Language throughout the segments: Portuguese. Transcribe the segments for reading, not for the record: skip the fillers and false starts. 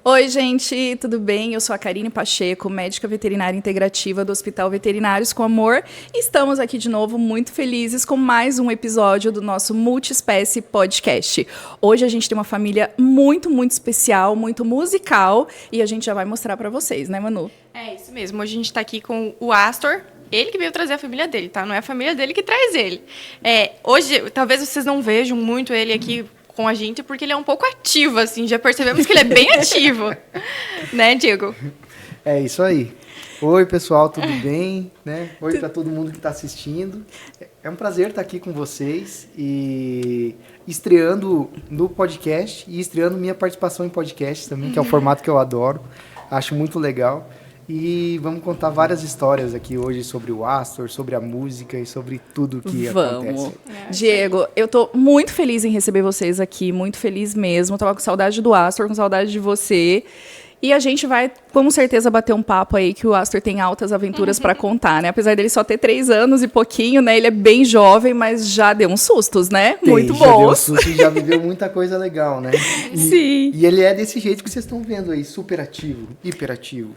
Oi, gente, tudo bem? Eu sou a Karine Pacheco, médica veterinária integrativa do Hospital Veterinários com Amor. Estamos aqui de novo muito felizes com mais um episódio do nosso Multiespécie Podcast. Hoje a gente tem uma família muito especial, muito musical e a gente já vai mostrar para vocês, né, Manu? É isso mesmo. Hoje a gente está aqui com o Astor. Ele que veio trazer a família dele, tá? Não é a família dele que traz ele. Hoje, talvez vocês não vejam muito ele aqui com a gente, porque ele é um pouco ativo, assim. Já percebemos que ele é bem ativo. Né, Diego? É isso aí. Oi, pessoal, tudo bem? Né? Oi para todo mundo que está assistindo. É um prazer estar aqui com vocês e estreando no podcast e estreando minha participação em podcast também, que é um formato que eu adoro. Acho muito legal. E vamos contar várias histórias aqui hoje sobre o Astor, sobre a música e sobre tudo que acontece. Diego, eu tô muito feliz em receber vocês aqui, muito feliz mesmo. Tava com saudade do Astor, com saudade de você. E a gente vai, com certeza, bater um papo aí que o Astor tem altas aventuras para contar, né? Apesar dele só ter 3 anos e pouquinho, né? Ele é bem jovem, mas já deu uns sustos, né? Muito bons. Já deu uns sustos e já viveu muita coisa legal, né? Sim. E ele é desse jeito que vocês estão vendo aí, super ativo, hiperativo.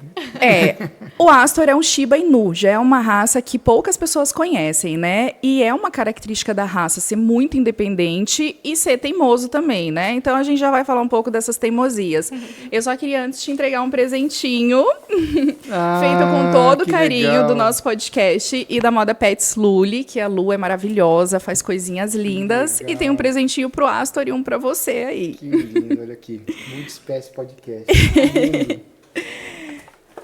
O Astor é um Shiba Inu, já é uma raça que poucas pessoas conhecem, né? E é uma característica da raça ser muito independente e ser teimoso também, né? Então a gente já vai falar um pouco dessas teimosias. Eu só queria antes te entregar um presentinho feito com todo o carinho legal do nosso podcast e da moda Pets Luli, que a Lu é maravilhosa, faz coisinhas lindas. E tem um presentinho pro Astor e um pra você aí. Que lindo, olha aqui. Multiespécie Podcast. Que lindo.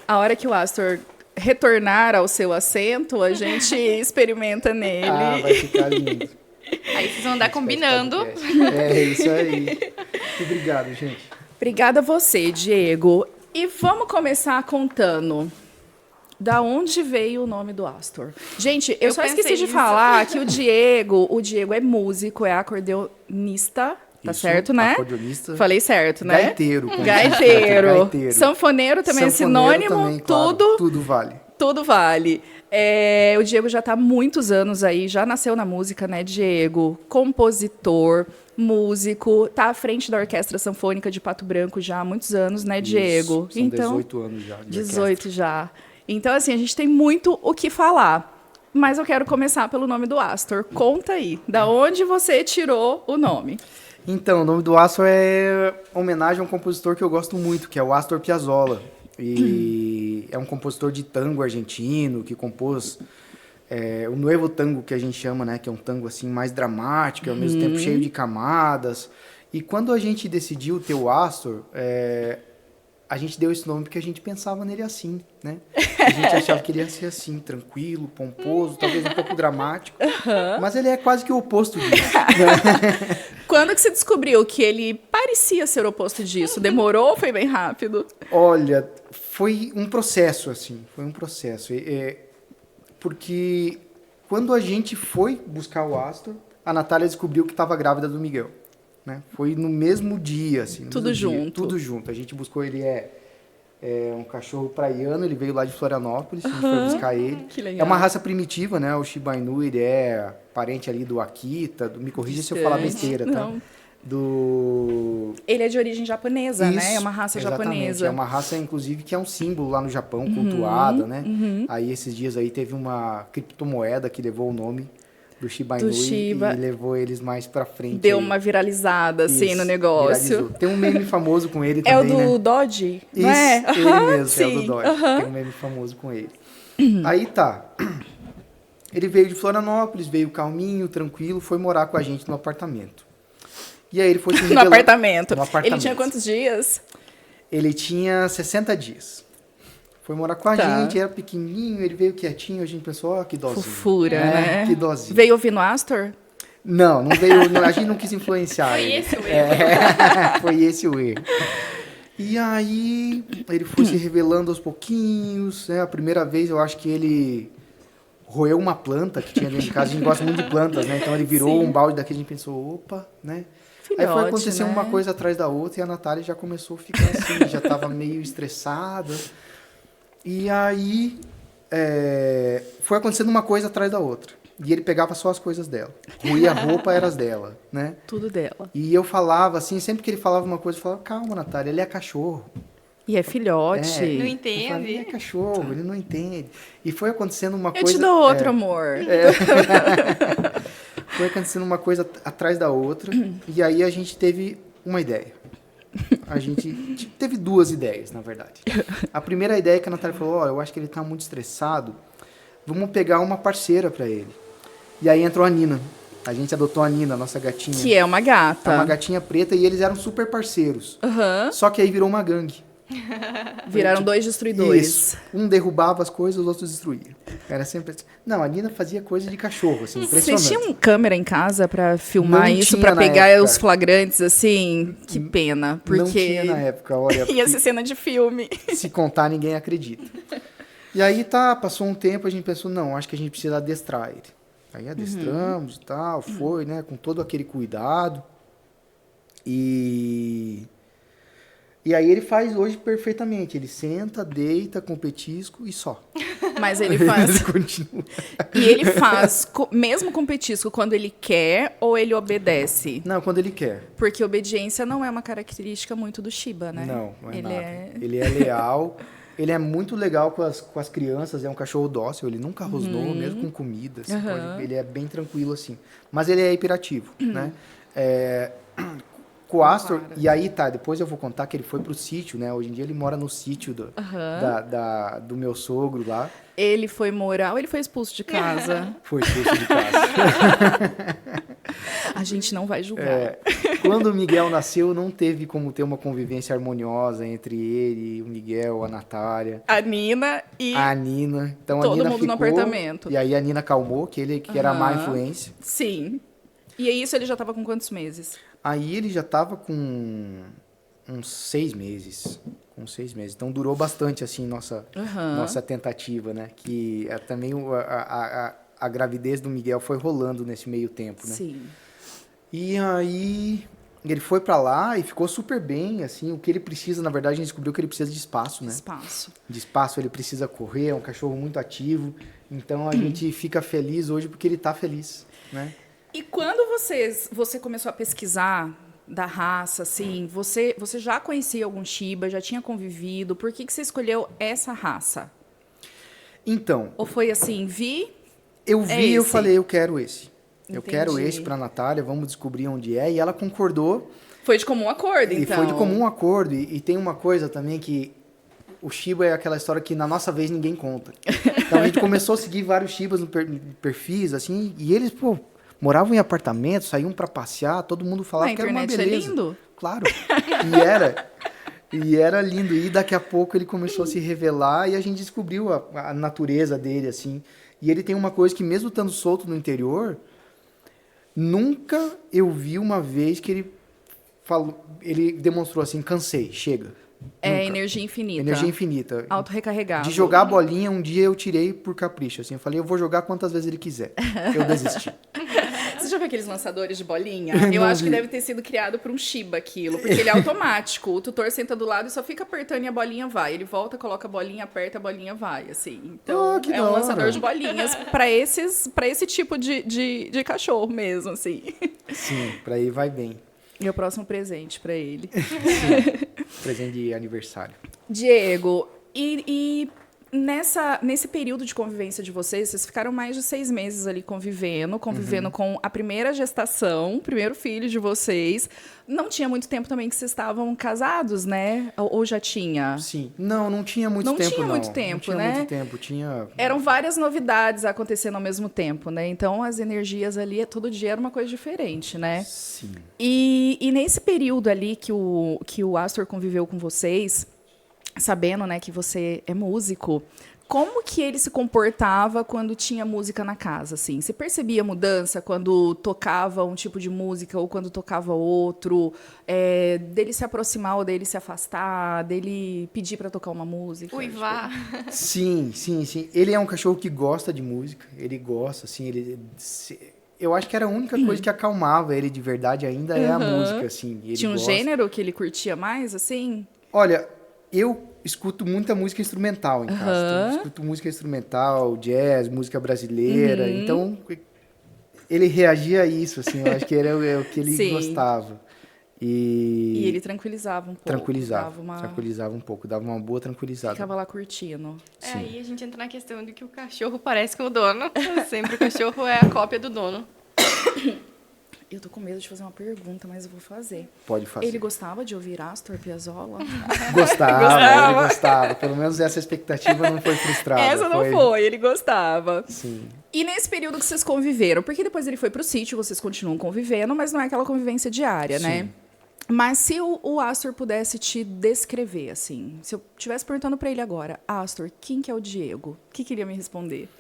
A hora que o Astor retornar ao seu assento, a gente experimenta nele. Vai ficar lindo. Aí vocês vão andar combinando. É isso aí. Muito obrigado, gente. Obrigada a você, Diego. E vamos começar contando da onde veio o nome do Astor. Gente, eu só esqueci de falar que o Diego é músico, é acordeonista. Tá Isso, certo, né? Acordeonista. Falei certo, né? Gaiteiro. Gaiteiro. Sanfoneiro também é sinônimo. Também, claro, tudo vale. Tudo vale. O Diego já está há muitos anos aí, já nasceu na música, né, Diego? Compositor, músico, tá à frente da Orquestra Sanfônica de Pato Branco já há muitos anos, né, Diego? Isso, são 18 anos já. 18 já. Então, assim, a gente tem muito o que falar. Mas eu quero começar pelo nome do Astor. Conta aí, da onde você tirou o nome? Então, o nome do Astor é homenagem a um compositor que eu gosto muito, que é o Astor Piazzolla. E é um compositor de tango argentino que compôs o Nuevo Tango, que a gente chama, né? Que é um tango assim mais dramático, ao mesmo tempo cheio de camadas. E quando a gente decidiu ter o Astor, a gente deu esse nome porque a gente pensava nele assim, né? A gente achava que ele ia ser assim, tranquilo, pomposo, talvez um pouco dramático. Mas ele é quase que o oposto disso. Né? Quando que você descobriu que ele parecia ser o oposto disso? Demorou ou foi bem rápido? Olha, foi um processo, assim. Foi um processo. Porque quando a gente foi buscar o Astor, a Natália descobriu que estava grávida do Miguel. Né? Foi no mesmo dia, assim. Tudo junto. Dia, tudo junto. A gente buscou ele, um cachorro praiano, ele veio lá de Florianópolis, a gente foi buscar ele. Que legal. É uma raça primitiva, né? O Shiba Inu, ele é parente ali do Akita, me corrija se eu falar besteira, tá? Não. Ele é de origem japonesa, isso, né? É uma raça japonesa. É uma raça, inclusive, que é um símbolo lá no Japão, cultuada, né? Aí, esses dias aí, teve uma criptomoeda que levou o nome do Shiba Inu e levou eles mais pra frente. Deu uma viralizada, assim, no negócio. Viralizou. Tem um meme famoso com ele também, É o do né? Dodge, Isso, não é? Ele mesmo, sim. é o do Dodge. Tem um meme famoso com ele. Aí tá. Ele veio de Florianópolis, veio calminho, tranquilo, foi morar com a gente no apartamento. E aí ele foi se revelar... No apartamento. No apartamento. Ele tinha quantos dias? Ele tinha 60 dias. Foi morar com a gente, era pequenininho, ele veio quietinho, a gente pensou, que dozinho. Fofura, né? Que dozinho. Veio ouvindo Astor? Não veio, a gente não quis influenciar Foi ele. esse o erro. Foi esse o erro. E aí, ele foi se revelando aos pouquinhos, né? A primeira vez, eu acho que ele roeu uma planta que tinha dentro de casa. A gente gosta muito de plantas, né? Então, ele virou um balde daquele, a gente pensou, opa, né? Filhote, aí foi acontecendo né? uma coisa atrás da outra e a Natália já começou a ficar assim, já estava meio estressada. E aí, foi acontecendo uma coisa atrás da outra. E ele pegava só as coisas dela. Ruía a roupa, era as dela, né? Tudo dela. E eu falava assim, sempre que ele falava uma coisa, eu falava, calma, Natália, ele é cachorro. E é filhote. Não Eu falei, entende. é cachorro, ele não entende. E foi acontecendo uma Eu coisa... te dou outro, amor. Foi acontecendo uma coisa atrás da outra, e aí a gente teve uma ideia. A gente teve duas ideias, na verdade. A primeira ideia que a Natália falou, ó, eu acho que ele tá muito estressado, vamos pegar uma parceira para ele. E aí entrou a Nina. A gente adotou a Nina, a nossa gatinha. Que é uma É gata. uma gatinha preta, e eles eram super parceiros. Aham. Só que aí virou uma gangue. Viraram Tipo, 2 destruidores. Isso. Um derrubava as coisas, os outros destruíam. Era sempre assim. Não, a Nina fazia coisa de cachorro, assim, impressionante. Vocês tinham câmera em casa pra filmar Não isso, tinha pra na pegar época. os flagrantes, assim? Que pena, porque Não tinha na época, olha. ia ser cena de filme. Se contar, ninguém acredita. E aí passou um tempo, a gente pensou, não, acho que a gente precisa adestrar ele. Aí adestramos e tal, foi, né, com todo aquele cuidado. E aí ele faz hoje perfeitamente. Ele senta, deita com petisco e só. Mas ele faz. Ele continua. E ele faz, mesmo com petisco, quando ele quer ou ele obedece? Não, quando ele quer. Porque obediência não é uma característica muito do Shiba, né? Não é ele nada. é. Ele é leal. Ele é muito legal com as crianças. É um cachorro dócil. Ele nunca rosnou, mesmo com comida. Assim, ele é bem tranquilo, assim. Mas ele é hiperativo, né? Com o Astor, e aí depois eu vou contar que ele foi pro sítio, né? Hoje em dia ele mora no sítio do meu sogro lá. Ele foi morar ou ele foi expulso de casa? Foi expulso de casa. A gente não vai julgar. Quando o Miguel nasceu, não teve como ter uma convivência harmoniosa entre ele, o Miguel, a Natália. A Nina e A Nina. Então, todo a Nina mundo ficou, no apartamento. E aí a Nina acalmou, que era a má influência. Sim. E aí isso ele já tava com quantos meses? Aí ele já estava com uns 6 meses. Com 6 meses. Então durou bastante, assim, nossa tentativa, né? Que também a gravidez do Miguel foi rolando nesse meio tempo, né? Sim. E aí ele foi pra lá e ficou super bem, assim. O que ele precisa, na verdade, a gente descobriu que ele precisa de espaço, né? Espaço. De espaço, ele precisa correr, é um cachorro muito ativo. Então a gente fica feliz hoje porque ele tá feliz, né? E quando você começou a pesquisar da raça, assim, você já conhecia algum Shiba, já tinha convivido? Por que você escolheu essa raça? Então, Ou foi assim, eu vi e eu esse? falei, eu quero esse. Eu Entendi. quero esse pra Natália, vamos descobrir onde é. E ela concordou. foi de comum acordo, então? E foi de comum acordo. E tem uma coisa também que o Shiba é aquela história que na nossa vez ninguém conta. Então a gente começou a seguir vários Shibas no perfis, assim, e eles, moravam em apartamentos, saíam pra passear, todo mundo falava Na que era uma internet beleza. é lindo? Claro. E era lindo. E daqui a pouco ele começou a se revelar e a gente descobriu a natureza dele, assim. E ele tem uma coisa que, mesmo estando solto no interior, nunca eu vi uma vez que ele demonstrou assim, cansei, chega. É Nunca. energia infinita. Energia infinita. Autorrecarregável. De jogar a bolinha, um dia eu tirei por capricho, assim. Eu falei, eu vou jogar quantas vezes ele quiser. Eu desisti. Você já viu aqueles lançadores de bolinha? Eu Não acho que vi. deve ter sido criado por um Shiba aquilo, porque ele é automático. O tutor senta do lado e só fica apertando e a bolinha vai. Ele volta, coloca a bolinha, aperta, a bolinha vai, assim. Então, que é da um hora. lançador de bolinhas para esse tipo de cachorro mesmo, assim. Sim, pra aí vai bem. E o próximo presente para ele. Presente de aniversário. Diego, e nesse período de convivência de vocês ficaram mais de 6 meses ali convivendo com a primeira gestação, o primeiro filho de vocês. Não tinha muito tempo também que vocês estavam casados, né? Ou já tinha? Sim. Não tinha muito Não tempo, tinha não. muito tempo, não tinha né? muito tempo, tinha... Eram várias novidades acontecendo ao mesmo tempo, né? Então, as energias ali, todo dia era uma coisa diferente, né? Sim. E nesse período ali que o Astor conviveu com vocês, sabendo, né, que você é músico, como que ele se comportava quando tinha música na casa, assim? Você percebia mudança quando tocava um tipo de música ou quando tocava outro? Dele se aproximar ou dele se afastar? Dele pedir para tocar uma música? Uivar. Sim. Ele é um cachorro que gosta de música. Ele gosta, assim, eu acho que era a única coisa que acalmava ele de verdade ainda é a música, assim. Ele Tinha um gosta. gênero que ele curtia mais, assim? Olha, eu escuto muita música instrumental em casa. Então, eu escuto música instrumental, jazz, música brasileira. Então, ele reagia a isso, assim. Eu acho que era o que ele Sim. gostava. E ele tranquilizava um pouco. Tranquilizava um pouco, dava uma boa tranquilizada. Ficava lá curtindo. É, aí a gente entra na questão de que o cachorro parece com o dono. Sempre o cachorro é a cópia do dono. Eu tô com medo de fazer uma pergunta, mas eu vou fazer. Pode fazer. Ele gostava de ouvir Astor Piazzolla? Ele gostava. Pelo menos essa expectativa não foi frustrada. Essa não foi, ele gostava. Sim. E nesse período que vocês conviveram, porque depois ele foi pro sítio, vocês continuam convivendo, mas não é aquela convivência diária, Sim. né? Mas se o Astor pudesse te descrever, assim, se eu estivesse perguntando pra ele agora, Astor, quem que é o Diego? O que ele ia me responder?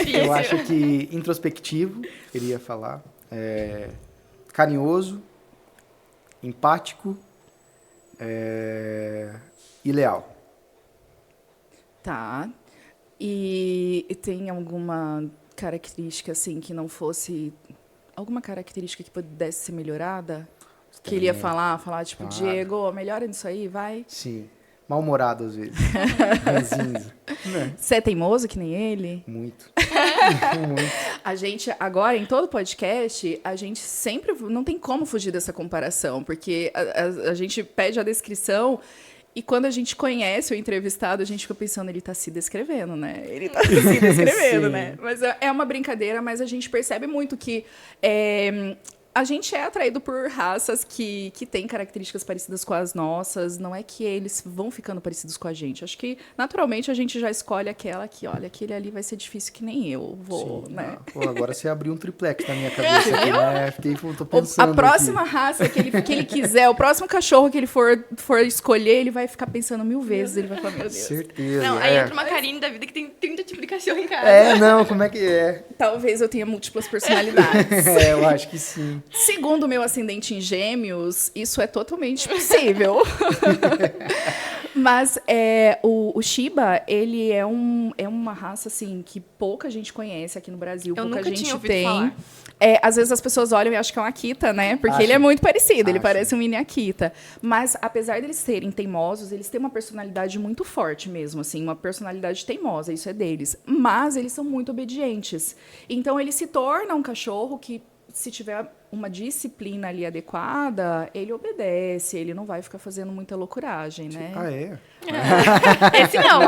Eu acho que introspectivo, queria falar, carinhoso, empático e leal. Tá. E tem alguma característica, assim, que não fosse... Alguma característica que pudesse ser melhorada? Que ele ia falar tipo, Claro. Diego, melhora nisso aí, vai. Sim. Mal-humorado, às vezes. Ranzinza. Né? Você é teimoso que nem ele? Muito. A gente, agora, em todo podcast, a gente sempre... Não tem como fugir dessa comparação, porque a gente pede a descrição e quando a gente conhece o entrevistado, a gente fica pensando, ele tá se descrevendo, né? Ele tá se descrevendo, né? Mas é uma brincadeira, mas a gente percebe muito que... a gente é atraído por raças que têm características parecidas com as nossas. Não é que eles vão ficando parecidos com a gente. Acho que, naturalmente, a gente já escolhe aquela que, olha, aquele ali vai ser difícil que nem eu vou, Sim. né? Pô, agora você abriu um triplex na minha cabeça aqui, né? Tô pensando A próxima aqui. raça que ele quiser, o próximo cachorro que ele for escolher, ele vai ficar pensando 1000 vezes. Ele vai falar, meu Deus. Certeza. Não, aí entra uma Karine da vida que tem 30 tipos de cachorro em casa. Não, como é que é? Talvez eu tenha múltiplas personalidades. Eu acho que sim. Segundo o meu ascendente em Gêmeos, isso é totalmente possível. Mas o Shiba, ele é uma raça, assim, que pouca gente conhece aqui no Brasil. Eu pouca nunca gente tinha ouvido tem. falar. Às vezes as pessoas olham e acham que é um Akita, né? Porque Acho. ele é muito parecido, ele Acho. parece um mini Akita. Mas, apesar deles serem teimosos, eles têm uma personalidade muito forte mesmo, assim, uma personalidade teimosa, isso é deles. Mas eles são muito obedientes. Então, ele se torna um cachorro que, se tiver uma disciplina ali adequada, ele obedece, ele não vai ficar fazendo muita loucuragem, né? Ah, é? Esse não.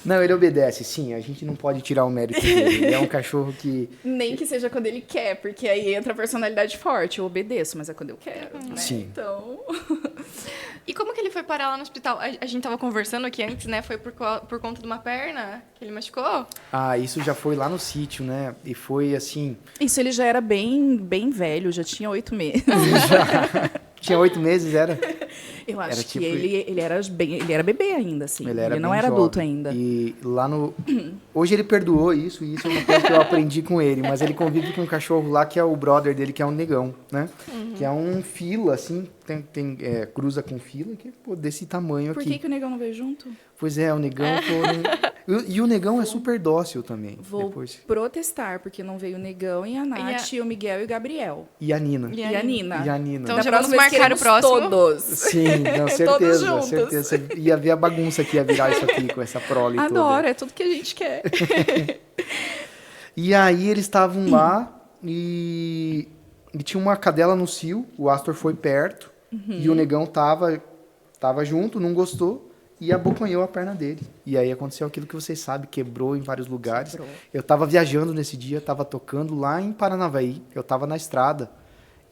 Não, ele obedece, sim. A gente não pode tirar o mérito dele. Ele é um cachorro que... Nem que seja quando ele quer, porque aí entra a personalidade forte. Eu obedeço, mas é quando eu quero, né? Sim. Então... E como que ele foi parar lá no hospital? A gente tava conversando aqui antes, né? Foi por conta de uma perna que ele machucou? Ah, isso já foi lá no sítio, né? E foi assim... Isso ele já era bem velho, já tinha 8 meses. Tinha 8 meses, era? Eu acho Era que tipo- ele era bebê ainda, assim. Ele não bem era jovem. adulto ainda. E lá no... Hoje ele perdoou isso, e isso é uma coisa que eu aprendi com ele. Mas ele convive com um cachorro lá, que é o brother dele, que é um negão, né? Que é um fila, assim, cruza com fila, que é desse tamanho Por aqui. que o negão não veio junto? Pois é, o negão... E o negão é super dócil também. Vou Depois. protestar, porque não veio o Negão e a Nath, e o Miguel e o Gabriel. E a Nina. E E a Nina. E a Nina. Então Da já próxima vamos vez marcar o queremos próximo. Todos. Sim, não, Todos certeza, juntos. certeza. Você ia ver a bagunça que ia virar isso aqui com essa prole toda. Adoro, é tudo que a gente quer. E aí eles estavam lá e tinha uma cadela no cio, o Astor foi perto e o negão tava junto, não gostou e abocanhou a perna dele. E aí aconteceu aquilo que vocês sabem, quebrou em vários lugares. Quebrou. Eu tava viajando nesse dia, tava tocando lá em Paranavaí, eu tava na estrada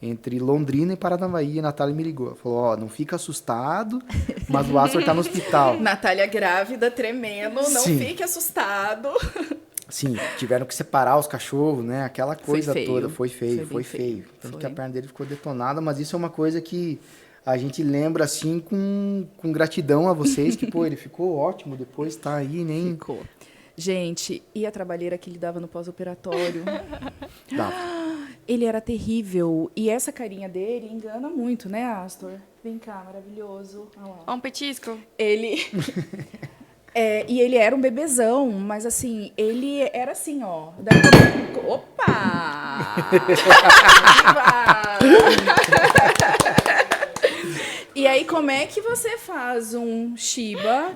entre Londrina e Paranavaí, e a Natália me ligou. Ela falou, ó, não fica assustado, mas o Astor tá no hospital. Natália grávida, tremendo, não Sim. fique assustado. Sim, tiveram que separar os cachorros, né? Aquela coisa feio. toda. Foi Foi feio, bem foi feio. feio. Tanto Foi. que a perna dele ficou detonada, mas isso é uma coisa que a gente lembra, assim, com gratidão a vocês, que, pô, ele ficou ótimo, depois tá aí, nem... Ficou. Gente, e a trabalheira que ele dava no pós-operatório? Dava. Ele era terrível. E essa carinha dele engana muito, né, Astor? Vem cá, maravilhoso. Olha lá. Ó, um petisco. Ele... e ele era um bebezão, mas assim, ele era assim, ó. Opa! E aí, como é que você faz um Shiba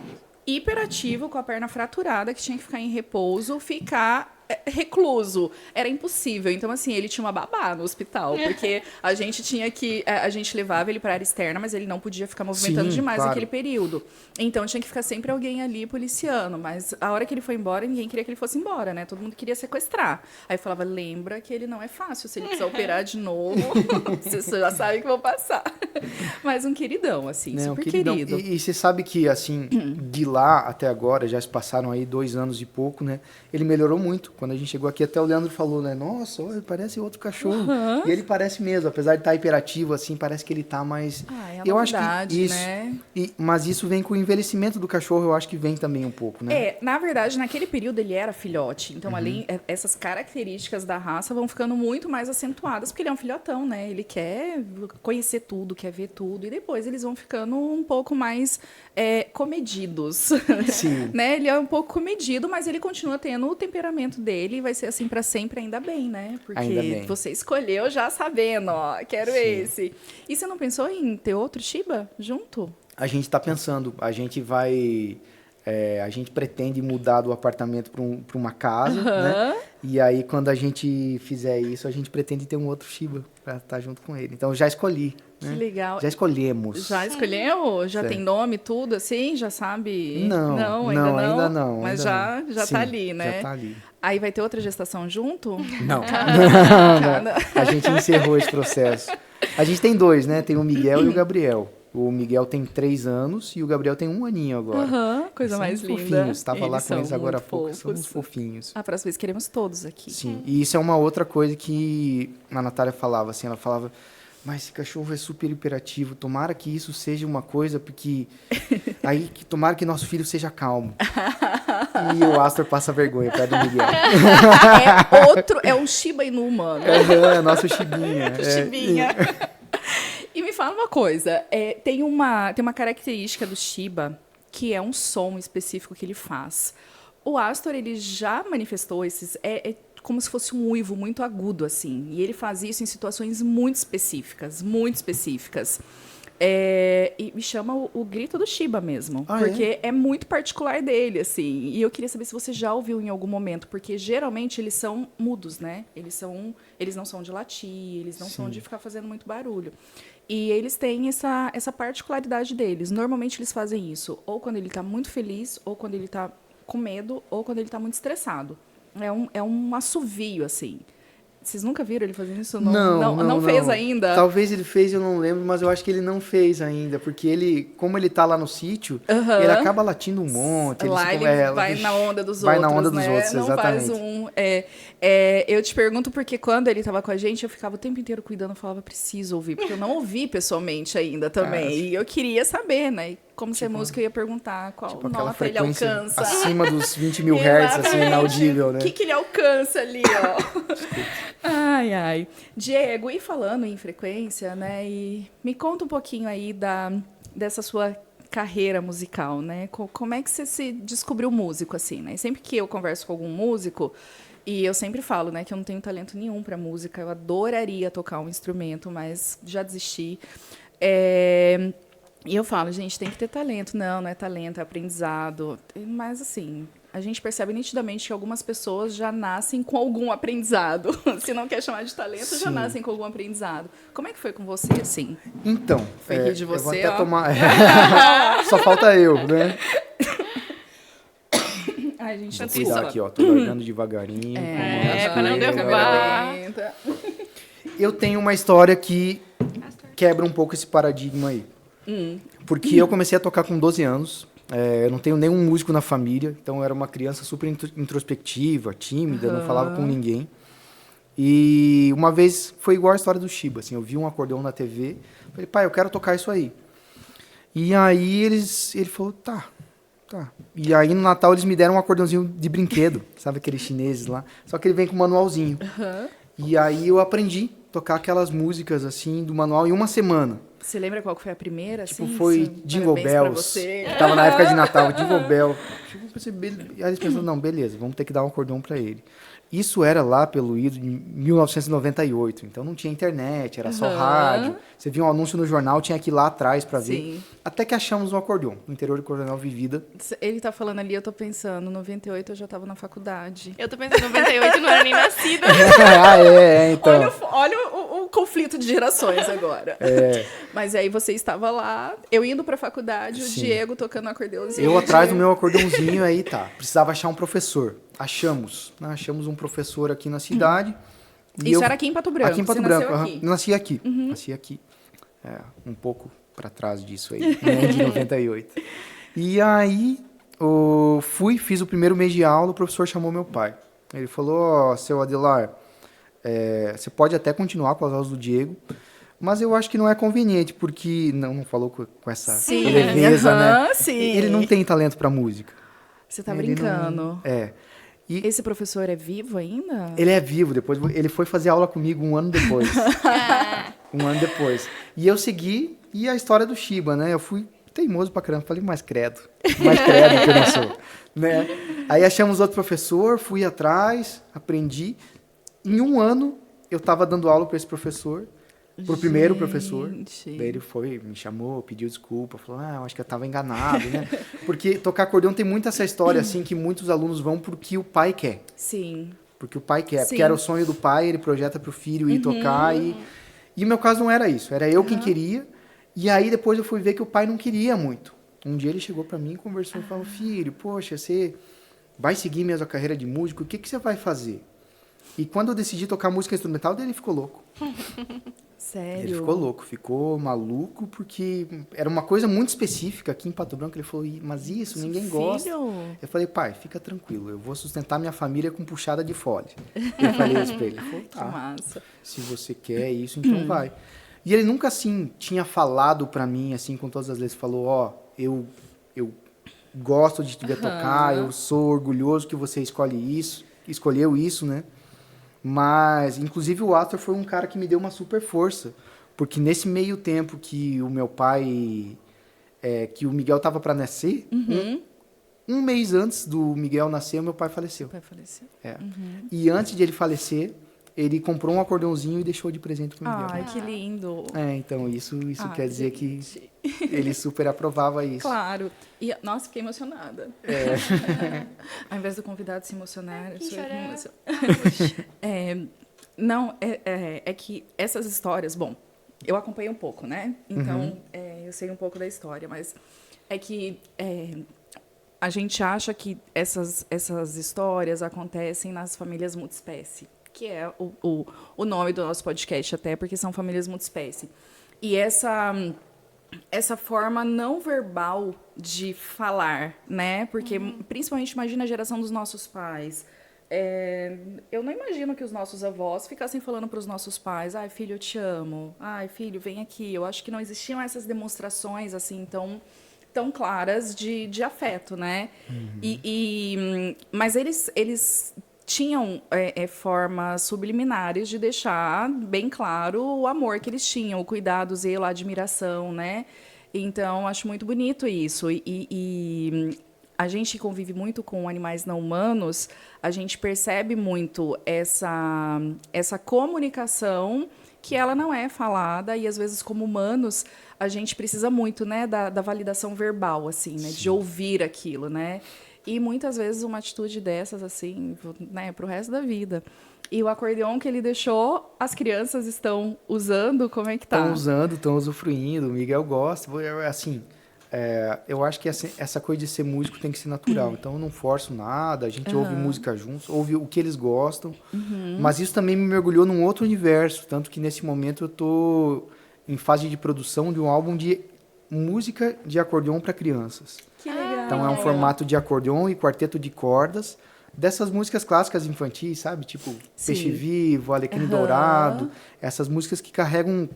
hiperativo com a perna fraturada, que tinha que ficar em repouso, ficar recluso. Era impossível. Então, assim, ele tinha uma babá no hospital, porque a gente tinha que... A gente levava ele para a área externa, mas ele não podia ficar movimentando Sim, demais claro. naquele período. Então, tinha que ficar sempre alguém ali policiando. Mas a hora que ele foi embora, ninguém queria que ele fosse embora, né? Todo mundo queria sequestrar. Aí eu falava, lembra que ele não é fácil. Se ele precisar operar de novo, vocês já sabem que vão passar. Mas um queridão, assim, Né, super um queridão. querido. E você sabe que, assim, de lá até agora, já se passaram aí 2 anos e pouco, né? Ele melhorou muito. Quando a gente chegou aqui, até o Leandro falou, né? Nossa, olha, parece outro cachorro. E ele parece mesmo, apesar de estar hiperativo, assim, parece que ele tá mais... É a eu acho novidade, que isso, né? mas isso vem com o envelhecimento do cachorro, eu acho que vem também um pouco, né? Na verdade, naquele período ele era filhote. Então, além essas características da raça vão ficando muito mais acentuadas, porque ele é um filhotão, né? Ele quer conhecer tudo, quer ver tudo, e depois eles vão ficando um pouco mais comedidos. Sim. Né? Ele é um pouco comedido, mas ele continua tendo o temperamento dele e vai ser assim para sempre, ainda bem, né? Porque Ainda bem. você escolheu já sabendo, ó, quero Sim. esse. E você não pensou em ter outro Shiba junto? A gente tá pensando, a gente vai... a gente pretende mudar do apartamento para uma casa, né? E aí, quando a gente fizer isso, a gente pretende ter um outro Shiba para estar junto com ele. Então, já escolhi. Que Né? legal. Já escolhemos. Já escolheu? Já Certo. tem nome, tudo assim? Já sabe? Não, ainda não. ainda Mas já, não. já Sim, tá ali, né? Já tá ali. Aí vai ter outra gestação junto? Não. Cara. A gente encerrou esse processo. A gente tem 2, né? Tem o Miguel e o Gabriel. O Miguel tem 3 anos e o Gabriel tem 1 aninho agora. Coisa São mais uns linda. fofinhos. Estava lá Eles com são eles agora há muito pouco. São uns fofos. fofinhos. A próxima vez queremos todos aqui. Sim. E isso é uma outra coisa que a Natália falava, assim, ela falava, mas esse cachorro é super hiperativo, tomara que isso seja uma coisa, porque aí tomara que nosso filho seja calmo. E o Astor passa vergonha perto do Miguel. É um Shiba Inu humano. É nosso Chibinha. Chibinha. E me fala uma coisa, tem uma característica do Shiba que é um som específico que ele faz. O Astor, ele já manifestou esses... como se fosse um uivo muito agudo, assim. E ele faz isso em situações muito específicas, muito específicas. E me chama o grito do Shiba mesmo. Porque é muito particular dele, assim. E eu queria saber se você já ouviu em algum momento. Porque, geralmente, eles são mudos, né? Eles não são de latir, eles não são de ficar fazendo muito barulho. E eles têm essa particularidade deles. Normalmente, eles fazem isso ou quando ele está muito feliz, ou quando ele está com medo, ou quando ele está muito estressado. É um assovio, assim. Vocês nunca viram ele fazendo isso? Não fez ainda? Talvez ele fez, eu não lembro, mas eu acho que ele não fez ainda, porque como ele tá lá no sítio, ele acaba latindo um monte. Lá ele vai na onda dos outros, vai na onda dos né? outros, não exatamente. Faz eu te pergunto porque quando ele estava com a gente, eu ficava o tempo inteiro cuidando, eu falava, preciso ouvir, porque eu não ouvi pessoalmente ainda também. E eu queria saber, né? E como ser música, eu ia perguntar qual nota ele alcança. Acima dos 20 mil hertz, assim, inaudível, né? O que ele alcança ali, ó. Ai, ai. Diego, e falando em frequência, né? E me conta um pouquinho aí dessa sua carreira musical, né? Como é que você se descobriu músico, assim, né? Sempre que eu converso com algum músico, e eu sempre falo, né, que eu não tenho talento nenhum para música, eu adoraria tocar um instrumento, mas já desisti. E eu falo, gente, tem que ter talento. Não é talento, é aprendizado. Mas, assim, a gente percebe nitidamente que algumas pessoas já nascem com algum aprendizado. Se não quer chamar de talento, já nascem com algum aprendizado. Como é que foi com você, assim? Então, foi rir de você, eu vou até ó. tomar... Só falta eu, né? Ai, gente, vou cuidar aqui, ó. Tô largando devagarinho. Pra não derrubar. Eu tenho uma história que quebra um pouco esse paradigma aí. Porque eu comecei a tocar com 12 anos. Eu não tenho nenhum músico na família. Então, eu era uma criança super introspectiva, tímida, não falava com ninguém. E uma vez foi igual a história do Shiba. Assim, eu vi um acordeão na TV. Falei, pai, eu quero tocar isso aí. E aí ele falou, tá. E aí no Natal eles me deram um acordeãozinho de brinquedo. Sabe aqueles chineses lá? Só que ele vem com um manualzinho. E aí eu aprendi a tocar aquelas músicas assim do manual em uma semana. Você lembra qual que foi a primeira? Tipo, assim? foi Isso, Jingle parabéns pra Bells. você. Que tava na época de Natal, Jingle Bell. Tipo, eu pensei, Aí eles pensaram, não, beleza, vamos ter que dar um acordeon pra ele. Isso era lá pelo IDO de 1998, então não tinha internet, era só rádio. Você via um anúncio no jornal, tinha que ir lá atrás pra ver. Sim. Até que achamos um acordeon, no interior de Coronel Vivida. Ele tá falando ali, eu tô pensando, 98 eu já tava na faculdade. Eu tô pensando, 98 não era nem nascida. Então. Olha o conflito de gerações agora. Mas aí você estava lá, eu indo pra faculdade, Sim. o Diego tocando acordeãozinho. Eu atrás do meu acordeãozinho, aí tá. Precisava achar um professor. Achamos um professor aqui na cidade. E Isso era aqui em Pato Branco. Aqui em Pato você Branco. nasceu aham. aqui. Nasci aqui. Nasci aqui. Um pouco para trás disso aí, né, de 98. E aí, fiz o primeiro mês de aula, o professor chamou meu pai. Ele falou, ó, seu Adelar, você pode até continuar com as aulas do Diego, mas eu acho que não é conveniente, porque... Não falou com essa Sim, leveza, né? sim. Ele não tem talento para música. Você tá Ele brincando. E Esse professor é vivo ainda? ele é vivo, depois ele foi fazer aula comigo um ano depois. Um ano depois. E eu segui, e a história do Shiba, né? Eu fui teimoso pra caramba, falei, mais credo que eu não sou. Né? Aí achamos outro professor, fui atrás, aprendi. Em um ano, eu tava dando aula para esse professor, pro primeiro professor. Daí ele me chamou, pediu desculpa, falou, eu acho que eu tava enganado, né? Porque tocar acordeão tem muito essa história, assim, que muitos alunos vão porque o pai quer. Sim. Porque o pai quer, Sim. porque era o sonho do pai, ele projeta pro filho ir tocar. E o meu caso não era isso, era eu quem queria. E aí depois eu fui ver que o pai não queria muito. Um dia ele chegou para mim, conversou e falou, filho, poxa, você vai seguir mesmo a carreira de músico, o que você vai fazer? E quando eu decidi tocar música instrumental, daí ele ficou louco. Sério? Ele ficou louco, ficou maluco, porque era uma coisa muito específica aqui em Pato Branco. Ele falou, mas isso, ninguém gosta. Eu falei, pai, fica tranquilo, eu vou sustentar minha família com puxada de folha. Eu falei isso pra ele. Ele falou, tá, Que massa. se você quer isso, então vai. E ele nunca, assim, tinha falado pra mim, assim, com todas as letras. Falou, eu gosto de te ver tocar, eu sou orgulhoso que você escolheu isso, né? Mas, inclusive, o Astor foi um cara que me deu uma super força. Porque nesse meio tempo que o meu pai... que o Miguel tava para nascer, um mês antes do Miguel nascer, o meu pai faleceu. O pai faleceu. E antes de ele falecer, ele comprou um acordeãozinho e deixou de presente pro Miguel. Ai, que lindo. Então, isso quer dizer que ele super aprovava isso. Claro. E, nossa, fiquei emocionada. Ao invés do convidado se emocionar, eu sou eu que me emociono. Não, é que essas histórias... Bom, eu acompanhei um pouco, né? Então, eu sei um pouco da história, mas é que a gente acha que essas histórias acontecem nas famílias multiespécie, que é o nome do nosso podcast até, porque são famílias multiespécie. E essa forma não verbal de falar, né? Porque, principalmente, imagina a geração dos nossos pais. Eu não imagino que os nossos avós ficassem falando para os nossos pais, ai, filho, eu te amo. Ai, filho, vem aqui. Eu acho que não existiam essas demonstrações, assim, tão claras de afeto, né? Mas eles tinham formas subliminares de deixar bem claro o amor que eles tinham, o cuidado, o zelo, a admiração, né? Então, acho muito bonito isso. E a gente convive muito com animais não humanos, a gente percebe muito essa comunicação que ela não é falada, e às vezes, como humanos, a gente precisa muito, né, da validação verbal, assim, né, de ouvir aquilo, né? E muitas vezes uma atitude dessas, assim, né, para o resto da vida. E o acordeão que ele deixou, as crianças estão usando, como é que tá? Estão usando, estão usufruindo, o Miguel gosta, assim... eu acho que essa coisa de ser músico tem que ser natural. Então, eu não forço nada, a gente ouve música juntos, ouve o que eles gostam. Mas isso também me mergulhou num outro universo. Tanto que, nesse momento, eu estou em fase de produção de um álbum de música de acordeon para crianças. Que legal. Então, é um formato de acordeon e quarteto de cordas, dessas músicas clássicas infantis, sabe? Tipo, Peixe Vivo, Alecrim Dourado. Essas músicas que carregam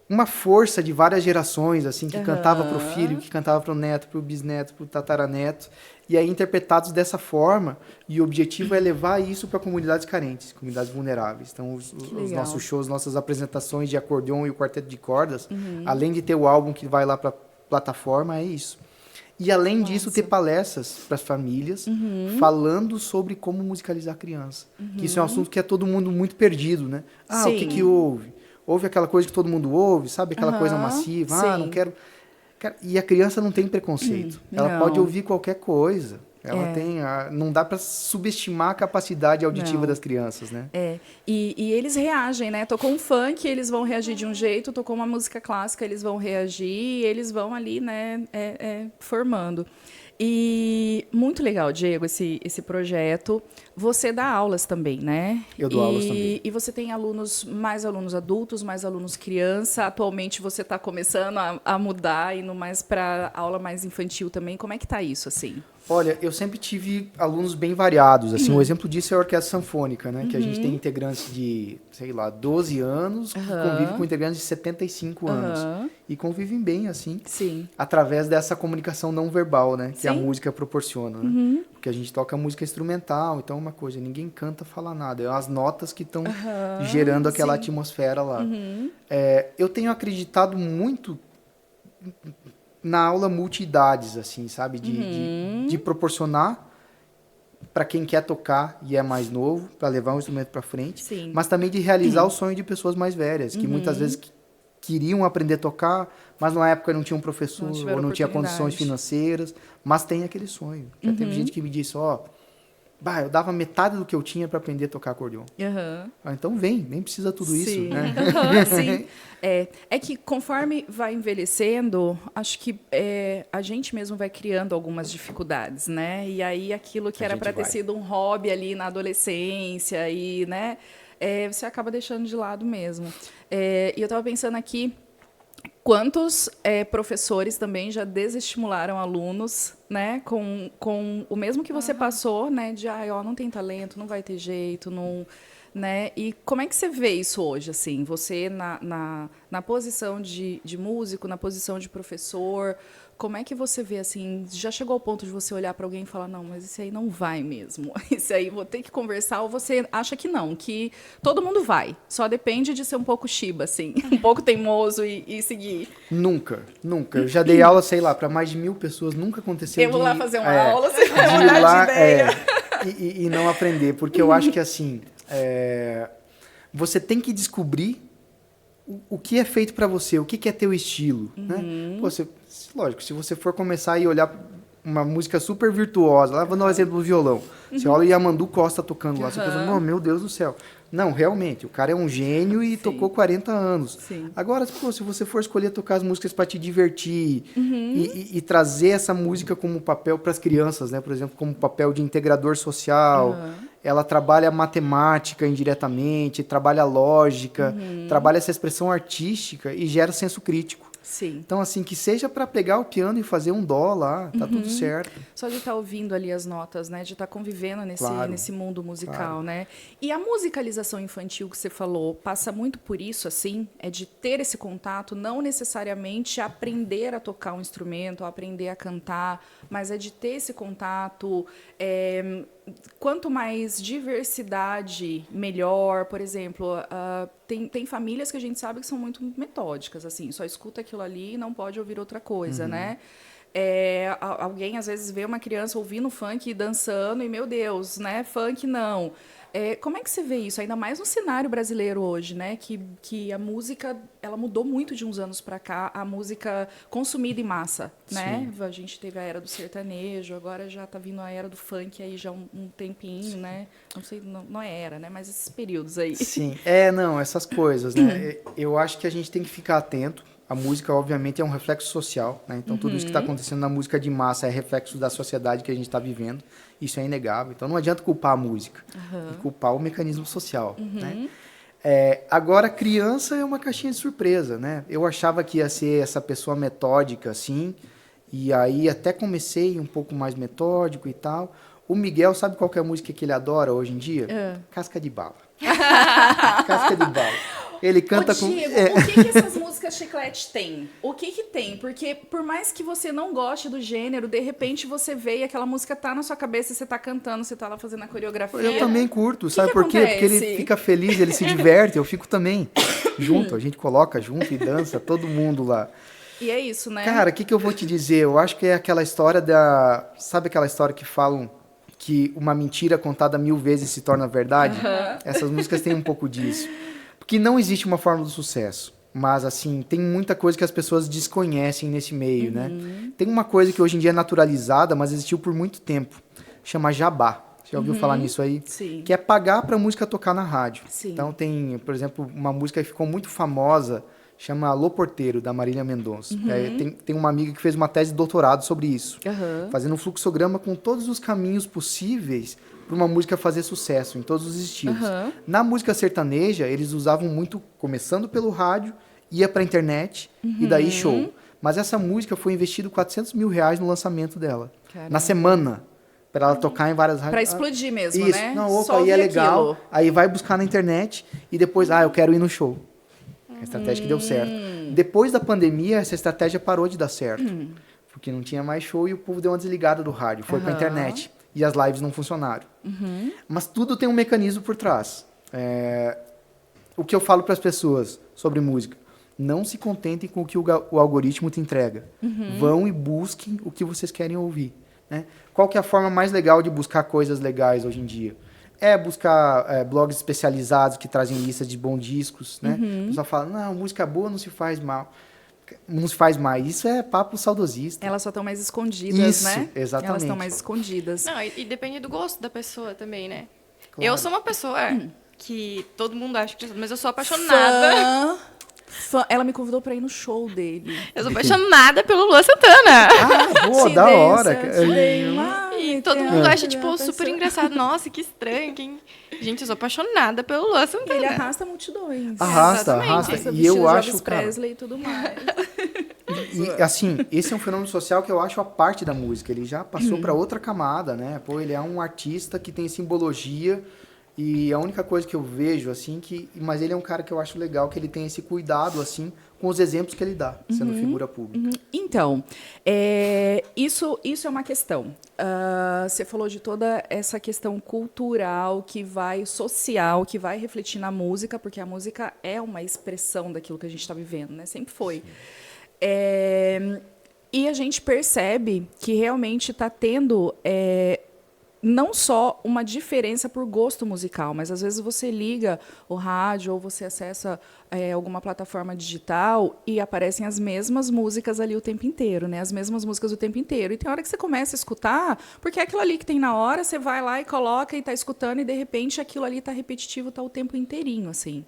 uma força de várias gerações, assim, que cantava pro filho, que cantava pro neto, pro bisneto, pro tataraneto, e aí interpretados dessa forma, e o objetivo é levar isso para comunidades carentes, comunidades vulneráveis. Então, os nossos shows, nossas apresentações de acordeon e o quarteto de cordas, além de ter o álbum que vai lá para plataforma, é isso. E além disso, ter palestras para as famílias, falando sobre como musicalizar a criança. Que isso é um assunto que é todo mundo muito perdido, né? Ah, o que houve? Houve aquela coisa que todo mundo ouve, sabe? Aquela coisa massiva. Ah, não quero... E a criança não tem preconceito. Ela pode ouvir qualquer coisa. Ela tem... Não dá para subestimar a capacidade auditiva das crianças, né? E eles reagem, né? Tocou um funk, eles vão reagir de um jeito. Tocou uma música clássica, eles vão reagir. E eles vão ali, né? Formando. E muito legal, Diego, esse projeto. Você dá aulas também, né? Eu dou aulas também. E você tem mais alunos adultos, mais alunos criança. Atualmente você está começando a mudar, indo mais para aula mais infantil também. Como é que tá isso, assim? Olha, eu sempre tive alunos bem variados. Assim, um exemplo disso é a Orquestra Sanfônica, né? Que a gente tem integrantes de, 12 anos que convivem com integrantes de 75 anos. E convivem bem, assim, através dessa comunicação não verbal, né? Que a música proporciona, né? Porque a gente toca música instrumental, então é uma coisa, ninguém canta, fala nada. É as notas que estão gerando aquela atmosfera lá. Eu tenho acreditado muito na aula multi-idades, assim, sabe? De proporcionar para quem quer tocar e é mais novo, para levar um instrumento para frente, mas também de realizar o sonho de pessoas mais velhas, que muitas vezes queriam aprender a tocar, mas na época não tinha um professor ou não tinha condições financeiras, mas tem aquele sonho. Já teve gente que me disse, eu dava metade do que eu tinha para aprender a tocar acordeon. Então nem precisa tudo isso, né? Sim. É que conforme vai envelhecendo, acho que a gente mesmo vai criando algumas dificuldades, né? E aí aquilo que era para ter sido um hobby ali na adolescência e, né? Você acaba deixando de lado mesmo. E eu estava pensando aqui, quantos professores também já desestimularam alunos, né, com o mesmo que você passou, né, de não tem talento, não vai ter jeito, não, né? E como é que você vê isso hoje, assim? Você na posição de músico, na posição de professor, como é que você vê, assim, já chegou ao ponto de você olhar para alguém e falar, não, mas esse aí não vai mesmo, esse aí vou ter que conversar, ou você acha que não, que todo mundo vai, só depende de ser um pouco chiba, assim, um pouco teimoso e seguir? Nunca. Eu já dei aula, sei lá, para mais de 1000 pessoas, nunca aconteceu eu vou lá fazer uma aula, você de vai ir lá, de ideia. E não aprender, porque eu acho que, assim, você tem que descobrir o que é feito para você, o que é teu estilo, né? Lógico, se você for começar e olhar uma música super virtuosa, lá vou dar um exemplo do violão, você olha o Yamandu Costa tocando lá, você pensa, meu Deus do céu. Não, realmente, o cara é um gênio e tocou 40 anos. Agora, se você for escolher tocar as músicas para te divertir e trazer essa música como papel para as crianças, né? Por exemplo, como papel de integrador social, ela trabalha matemática indiretamente, trabalha lógica, trabalha essa expressão artística e gera senso crítico. Então, assim, que seja para pegar o piano e fazer um dó lá, tá tudo certo. Só de estar ouvindo ali as notas, né? De estar convivendo nesse mundo musical, né? E a musicalização infantil que você falou, passa muito por isso, assim? É de ter esse contato, não necessariamente aprender a tocar um instrumento, ou aprender a cantar, mas é de ter esse contato. Quanto mais diversidade, melhor. Por exemplo, tem famílias que a gente sabe que são muito metódicas, assim, só escuta aquilo ali e não pode ouvir outra coisa, né? Alguém, às vezes, vê uma criança ouvindo funk e dançando e, meu Deus, né? Funk não. Como é que você vê isso? Ainda mais no cenário brasileiro hoje, né? Que a música, ela mudou muito de uns anos para cá, a música consumida em massa, né? A gente teve a era do sertanejo, agora já está vindo a era do funk aí já um tempinho, né? Não sei, não é era, né? Mas esses períodos aí. Sim, essas coisas, né? Eu acho que a gente tem que ficar atento. A música, obviamente, é um reflexo social, né? Então, tudo isso que está acontecendo na música de massa é reflexo da sociedade que a gente está vivendo. Isso é inegável. Então, não adianta culpar a música. Tem que culpar o mecanismo social, né? Agora, criança é uma caixinha de surpresa, né? Eu achava que ia ser essa pessoa metódica, assim, e aí até comecei um pouco mais metódico e tal. O Miguel, sabe qual que é a música que ele adora hoje em dia? Casca de Bala. Casca de Bala. Ele canta Diego, o que essas músicas música chiclete tem? O que que tem? Porque por mais que você não goste do gênero, de repente você vê e aquela música tá na sua cabeça, você tá cantando, você tá lá fazendo a coreografia. Eu também curto, Que sabe que por quê? Porque ele acontece? fica feliz, ele se diverte, eu fico também junto, a gente coloca junto e dança, todo mundo lá. E é isso, né? Cara, o que eu vou te dizer? Eu acho que é aquela história da... Sabe aquela história que falam que uma mentira contada 1000 vezes se torna verdade? Essas músicas têm um pouco disso. Porque não existe uma fórmula do sucesso. Mas, assim, tem muita coisa que as pessoas desconhecem nesse meio, né? Tem uma coisa que hoje em dia é naturalizada, mas existiu por muito tempo. Chama jabá. Você já ouviu falar nisso aí? Sim. Que é pagar pra música tocar na rádio. Sim. Então tem, por exemplo, uma música que ficou muito famosa, chama Alô Porteiro, da Marília Mendonça. Tem uma amiga que fez uma tese de doutorado sobre isso. Aham. Fazendo um fluxograma com todos os caminhos possíveis para uma música fazer sucesso, em todos os estilos. Aham. Na música sertaneja, eles usavam muito, começando pelo rádio, ia pra internet e daí show. Mas essa música foi investido R$400 mil no lançamento dela. Caramba. Na semana. Pra ela tocar em várias rádios. Pra explodir mesmo, Isso. né? Não, opa, Só aí é ouvir legal. aquilo. Aí vai buscar na internet e depois, eu quero ir no show. A estratégia que deu certo. Depois da pandemia, essa estratégia parou de dar certo. Porque não tinha mais show e o povo deu uma desligada do rádio. Foi pra internet. E as lives não funcionaram. Mas tudo tem um mecanismo por trás. O que eu falo para as pessoas sobre música? Não se contentem com o que o algoritmo te entrega. Vão e busquem o que vocês querem ouvir. Né? Qual que é a forma mais legal de buscar coisas legais hoje em dia? É buscar blogs especializados que trazem listas de bons discos. Né? A pessoa fala, não, música boa não se faz mal. Não se faz mais. Isso é papo saudosista. Elas só estão mais escondidas, Isso, né? exatamente. Elas estão mais escondidas. Não, e depende do gosto da pessoa também, né? Claro. Eu sou uma pessoa que todo mundo acha que... Mas eu sou apaixonada. Fã. Ela me convidou pra ir no show dele. Eu sou apaixonada pelo Luan Santana. Boa, Te da dei hora. essa, te dei uma- E todo mundo acha, tipo, super engraçado. Nossa, que estranho. Gente, eu sou apaixonada pelo Luan Santana. Ele arrasta multidões. Arrasta. Arrasta E eu acho, Elvis cara, Presley e tudo mais. e assim, esse é um fenômeno social que eu acho a parte da música. Ele já passou para outra camada, né? Pô, ele é um artista que tem simbologia e a única coisa que eu vejo, assim, mas ele é um cara que eu acho legal, que ele tem esse cuidado, assim, com os exemplos que ele dá, sendo figura pública. Então, isso é uma questão. Você falou de toda essa questão cultural, social, que vai refletir na música, porque a música é uma expressão daquilo que a gente está vivendo, né? Sempre foi. E a gente percebe que realmente está tendo não só uma diferença por gosto musical, mas às vezes você liga o rádio ou você acessa alguma plataforma digital e aparecem as mesmas músicas ali o tempo inteiro, né? As mesmas músicas o tempo inteiro. E tem hora que você começa a escutar, porque é aquilo ali que tem na hora, você vai lá e coloca e está escutando e de repente aquilo ali está repetitivo, está o tempo inteirinho, assim.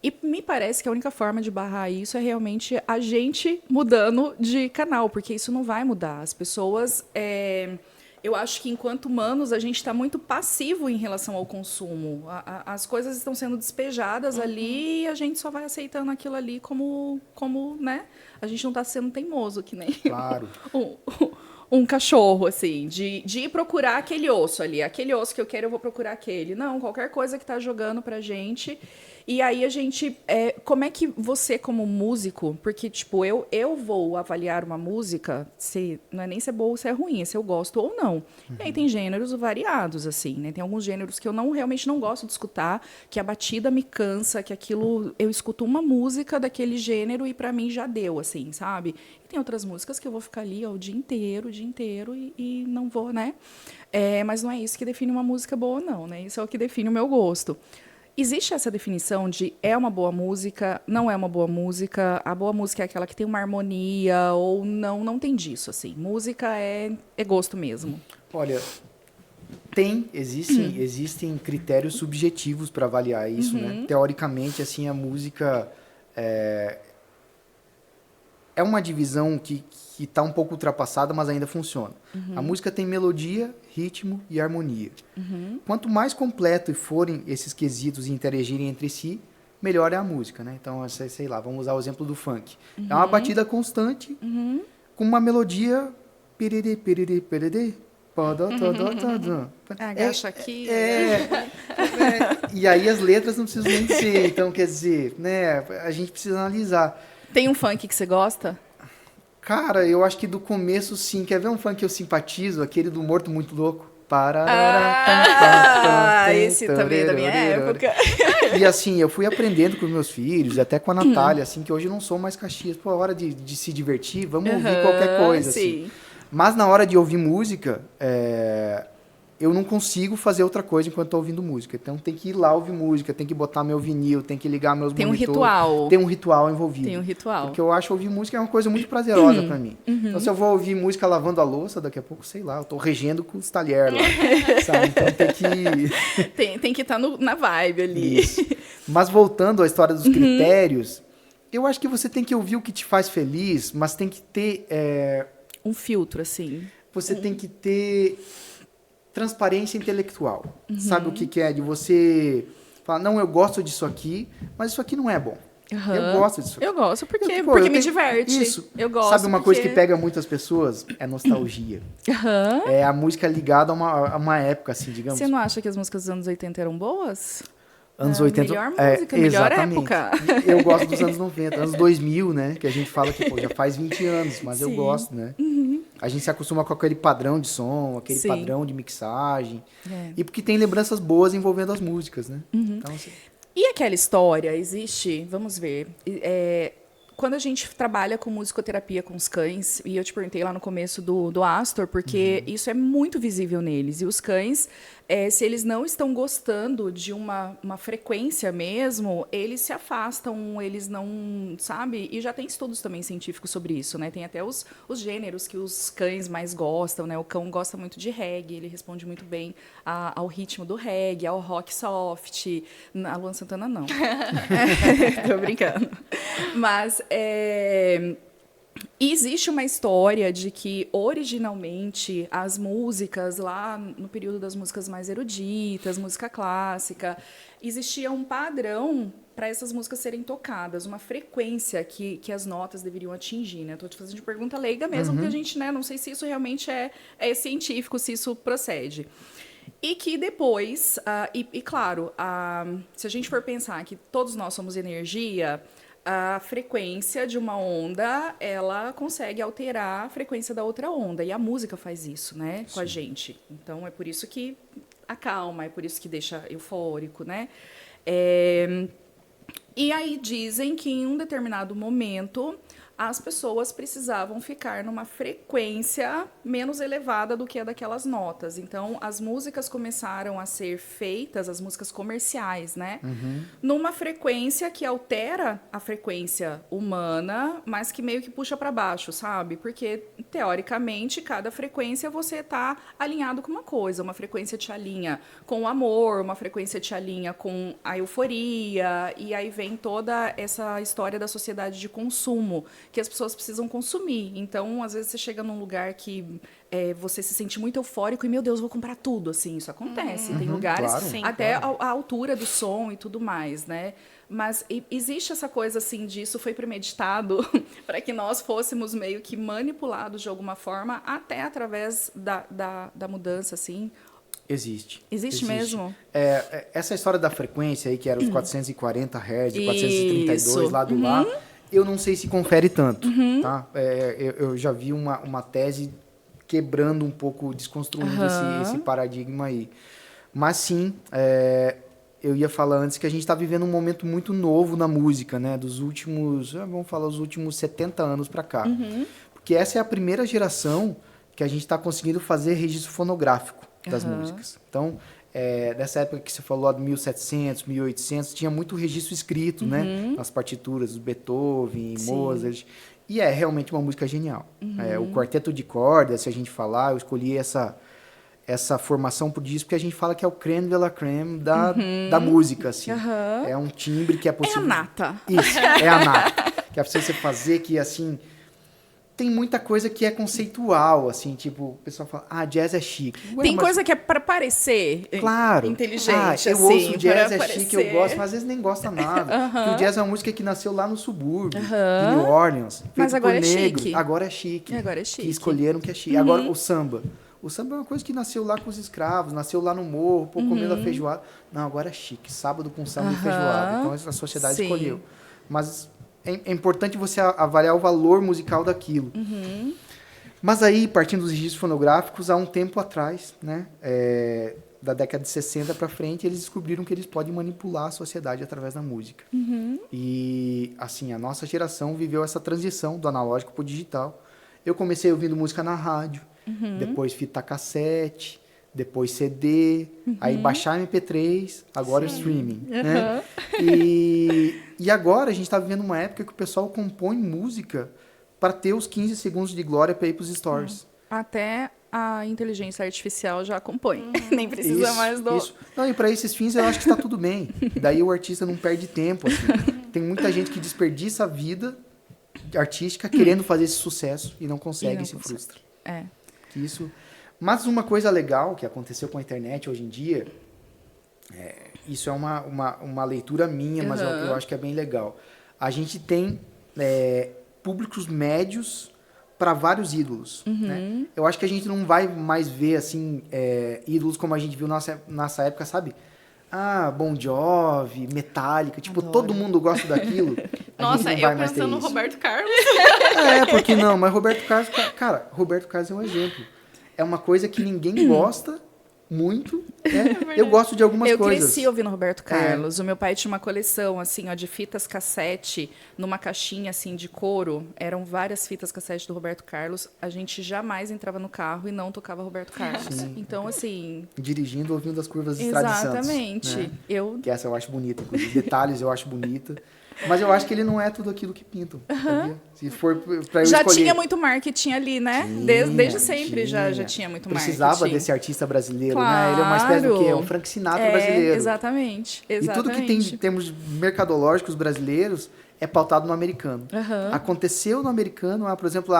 E me parece que a única forma de barrar isso é realmente a gente mudando de canal, porque isso não vai mudar. As pessoas... Eu acho que, enquanto humanos, a gente está muito passivo em relação ao consumo. As coisas estão sendo despejadas ali e a gente só vai aceitando aquilo ali como né? A gente não está sendo teimoso, que nem Claro. um cachorro, assim, de ir procurar aquele osso ali. Aquele osso que eu quero, eu vou procurar aquele. Não, qualquer coisa que está jogando para a gente. E aí a gente... como é que você, como músico... Porque, tipo, eu vou avaliar uma música, não é nem se é boa ou se é ruim, é se eu gosto ou não. E aí tem gêneros variados, assim, né? Tem alguns gêneros que eu realmente não gosto de escutar, que a batida me cansa, que aquilo... Eu escuto uma música daquele gênero e para mim já deu, assim, sabe? E tem outras músicas que eu vou ficar ali o dia inteiro e não vou, né? Mas não é isso que define uma música boa, não, né? Isso é o que define o meu gosto. Existe essa definição de é uma boa música, não é uma boa música, a boa música é aquela que tem uma harmonia ou não tem disso, assim. Música é gosto mesmo. Olha, existem critérios subjetivos para avaliar isso, né? Teoricamente, assim, a música é uma divisão que está um pouco ultrapassada, mas ainda funciona. A música tem melodia, ritmo e harmonia. Quanto mais completo forem esses quesitos e interagirem entre si, melhor é a música, né? Então, sei lá, vamos usar o exemplo do funk. É uma batida constante, com uma melodia... Perere, perere, perere, Agacha aqui. E aí as letras não precisam nem ser. Então, quer dizer, né, a gente precisa analisar. Tem um funk que você gosta? Cara, eu acho que do começo, sim. Quer ver um funk que eu simpatizo? Aquele do Morto Muito Louco. Esse também é da minha época. E assim, eu fui aprendendo com os meus filhos, até com a Natália, assim, que hoje eu não sou mais Caxias. Pô, a hora de se divertir, vamos ouvir qualquer coisa, assim. Mas na hora de ouvir música, eu não consigo fazer outra coisa enquanto estou ouvindo música. Então tem que ir lá ouvir música, tem que botar meu vinil, tem que ligar meus monitores. Tem um ritual. Tem um ritual envolvido. Tem um ritual. Porque eu acho ouvir música é uma coisa muito prazerosa para mim. Então se eu vou ouvir música lavando a louça, daqui a pouco, sei lá, eu tô regendo com os talheres lá, sabe? Então tem que... tem que estar na vibe ali. Isso. Mas voltando à história dos critérios, eu acho que você tem que ouvir o que te faz feliz, mas tem que ter... Um filtro, assim. Você tem que ter... transparência intelectual. Sabe o que é? De você falar, não, eu gosto disso aqui, mas isso aqui não é bom. Eu gosto disso aqui. Eu gosto porque me diverte. Isso. Eu gosto. Sabe uma coisa que pega muitas pessoas? É nostalgia. É a música ligada a uma época, assim, digamos. Você não acha que as músicas dos anos 80 eram boas? Anos 80... Melhor música, melhor época. Eu gosto dos anos 90, anos 2000, né? Que a gente fala que já faz 20 anos, mas eu gosto, né? A gente se acostuma com aquele padrão de som, aquele padrão de mixagem. E porque tem lembranças boas envolvendo as músicas, né? Então, assim... E aquela história, existe, vamos ver, quando a gente trabalha com musicoterapia com os cães, e eu te perguntei lá no começo do Astor, porque isso é muito visível neles, e os cães, se eles não estão gostando de uma frequência mesmo, eles se afastam, eles não, sabe? E já tem estudos também científicos sobre isso, né? Tem até os gêneros que os cães mais gostam, né? O cão gosta muito de reggae, ele responde muito bem ao ritmo do reggae, ao rock soft. A Luan Santana, não. Tô brincando. Mas existe uma história de que, originalmente, as músicas, lá no período das músicas mais eruditas, música clássica, existia um padrão para essas músicas serem tocadas, uma frequência que as notas deveriam atingir. Né? Estou te fazendo de pergunta leiga mesmo, porque a gente, né, não sei se isso realmente é científico, se isso procede. E que depois, claro, se a gente for pensar que todos nós somos energia... A frequência de uma onda, ela consegue alterar a frequência da outra onda. E a música faz isso, né? Com a gente. Então, é por isso que acalma, é por isso que deixa eufórico, né? E aí dizem que em um determinado momento as pessoas precisavam ficar numa frequência menos elevada do que a daquelas notas. Então, as músicas começaram a ser feitas, as músicas comerciais, né? Numa frequência que altera a frequência humana, mas que meio que puxa para baixo, sabe? Porque, teoricamente, cada frequência você está alinhado com uma coisa. Uma frequência te alinha com o amor, uma frequência te alinha com a euforia, e aí vem toda essa história da sociedade de consumo, que as pessoas precisam consumir. Então, às vezes, você chega num lugar que você se sente muito eufórico e, meu Deus, vou comprar tudo, assim, isso acontece. Tem lugares, claro, até a altura do som e tudo mais, né? Mas existe essa coisa, assim, disso foi premeditado para que nós fôssemos meio que manipulados de alguma forma, até através da mudança, assim. Existe. Existe mesmo? Essa história da frequência aí, que era os 440 Hz, 432 lá do lá, eu não sei se confere tanto, tá? Eu já vi uma tese quebrando um pouco, desconstruindo esse paradigma aí. Mas sim, eu ia falar antes que a gente está vivendo um momento muito novo na música, né? Dos últimos, vamos falar, os últimos 70 anos para cá. Porque essa é a primeira geração que a gente está conseguindo fazer registro fonográfico das músicas. Então, nessa época que você falou, de 1700, 1800, tinha muito registro escrito, né? Nas partituras, do Beethoven, Mozart. E é realmente uma música genial. O quarteto de cordas, se a gente falar, eu escolhi essa formação por disco, porque a gente fala que é o crème de la crème da música, assim. É um timbre que é possível... É a nata. Isso, é a nata. Que é possível você fazer que, assim... Tem muita coisa que é conceitual, assim, tipo, o pessoal fala, jazz é chique. Tem coisa que é para parecer inteligente, eu assim, ouço jazz é chique, eu gosto, mas às vezes nem gosta nada. Porque o jazz é uma música que nasceu lá no subúrbio, de New Orleans, mas agora por negros. chique. Agora é chique. Agora é chique. Que escolheram que é chique. Agora, o samba. O samba é uma coisa que nasceu lá com os escravos, nasceu lá no morro, comendo a feijoada. Não, agora é chique. Sábado com samba e feijoada. Então, a sociedade escolheu. Mas... é importante você avaliar o valor musical daquilo. Mas aí, partindo dos registros fonográficos, há um tempo atrás, né, da década de 60 para frente, eles descobriram que eles podem manipular a sociedade através da música. E, assim, a nossa geração viveu essa transição do analógico para o digital. Eu comecei ouvindo música na rádio, depois fita cassete, depois CD, aí baixar MP3, agora o streaming. Né? E agora a gente está vivendo uma época que o pessoal compõe música para ter os 15 segundos de glória para ir para os stories. Até a inteligência artificial já compõe. Nem precisa mais do... Isso. Não, e para esses fins eu acho que está tudo bem. Daí o artista não perde tempo. Assim. Tem muita gente que desperdiça a vida artística querendo fazer esse sucesso e não consegue e se frustra. Isso. Mas uma coisa legal que aconteceu com a internet hoje em dia, isso é uma leitura minha, mas eu acho que é bem legal. A gente tem públicos médios para vários ídolos. Né? Eu acho que a gente não vai mais ver assim ídolos como a gente viu nessa época, sabe? Bon Jovi, Metallica, tipo, todo mundo gosta daquilo. Nossa, eu pensando no Roberto Carlos. Por que não? Mas Roberto Carlos, cara, Roberto Carlos é um exemplo. É uma coisa que ninguém gosta muito. Eu gosto de algumas coisas. Eu cresci ouvindo Roberto Carlos. O meu pai tinha uma coleção, assim, ó, de fitas cassete, numa caixinha, assim, de couro. Eram várias fitas cassete do Roberto Carlos. A gente jamais entrava no carro e não tocava Roberto Carlos. Sim. Então, assim... Dirigindo, ouvindo as curvas de Estrada de Santos. Exatamente. Né? Que essa eu acho bonita. Inclusive, detalhes eu acho bonita. Mas eu acho que ele não é tudo aquilo que pintam. Se for pra eu já escolher... tinha muito marketing ali, né? Desde sempre já tinha muito marketing. Precisava desse artista brasileiro, né? Ele é uma espécie do quê? É um Frank Sinatra brasileiro. Exatamente. E tudo que tem em termos mercadológicos brasileiros é pautado no americano. Aconteceu no americano, por exemplo,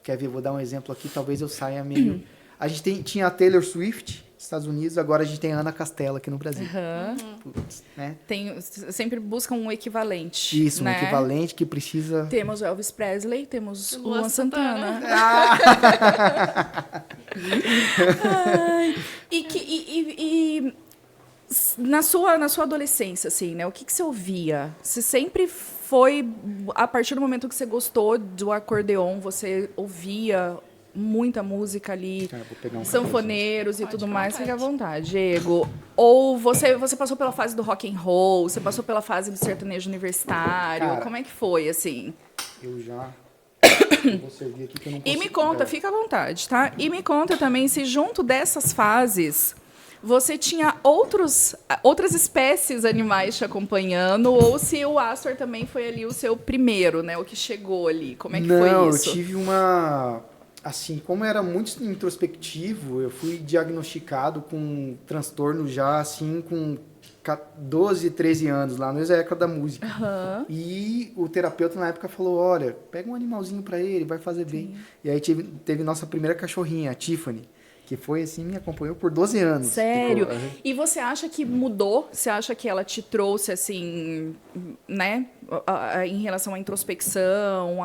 quer ver, vou dar um exemplo aqui, talvez eu saia meio... A gente tinha a Taylor Swift, Estados Unidos, agora a gente tem a Ana Castela aqui no Brasil. Putz, né? Sempre buscam um equivalente. Isso, né? Um equivalente que precisa... Temos o Elvis Presley, temos o Luan Santana. Na sua adolescência, assim, né? O que você ouvia? Você sempre foi... A partir do momento que você gostou do acordeon, você ouvia... muita música ali, sanfoneiros e tudo mais, fica à vontade, Diego. Ou você passou pela fase do rock and roll, você passou pela fase do sertanejo universitário, cara, como é que foi, assim? Eu vou servir aqui que eu não consigo. E me conta, fica à vontade, tá? E me conta também se junto dessas fases você tinha outras espécies animais te acompanhando, ou se o Astor também foi ali o seu primeiro, né? O que chegou ali, como é que foi isso? Eu tive uma... Assim, como era muito introspectivo, eu fui diagnosticado com um transtorno já, assim, com 12, 13 anos, lá no Época da Música. E o terapeuta, na época, falou, olha, pega um animalzinho pra ele, vai fazer bem. E aí teve nossa primeira cachorrinha, a Tiffany, que foi, assim, me acompanhou por 12 anos. Sério? E você acha que mudou? Você acha que ela te trouxe, assim, né, em relação à introspecção,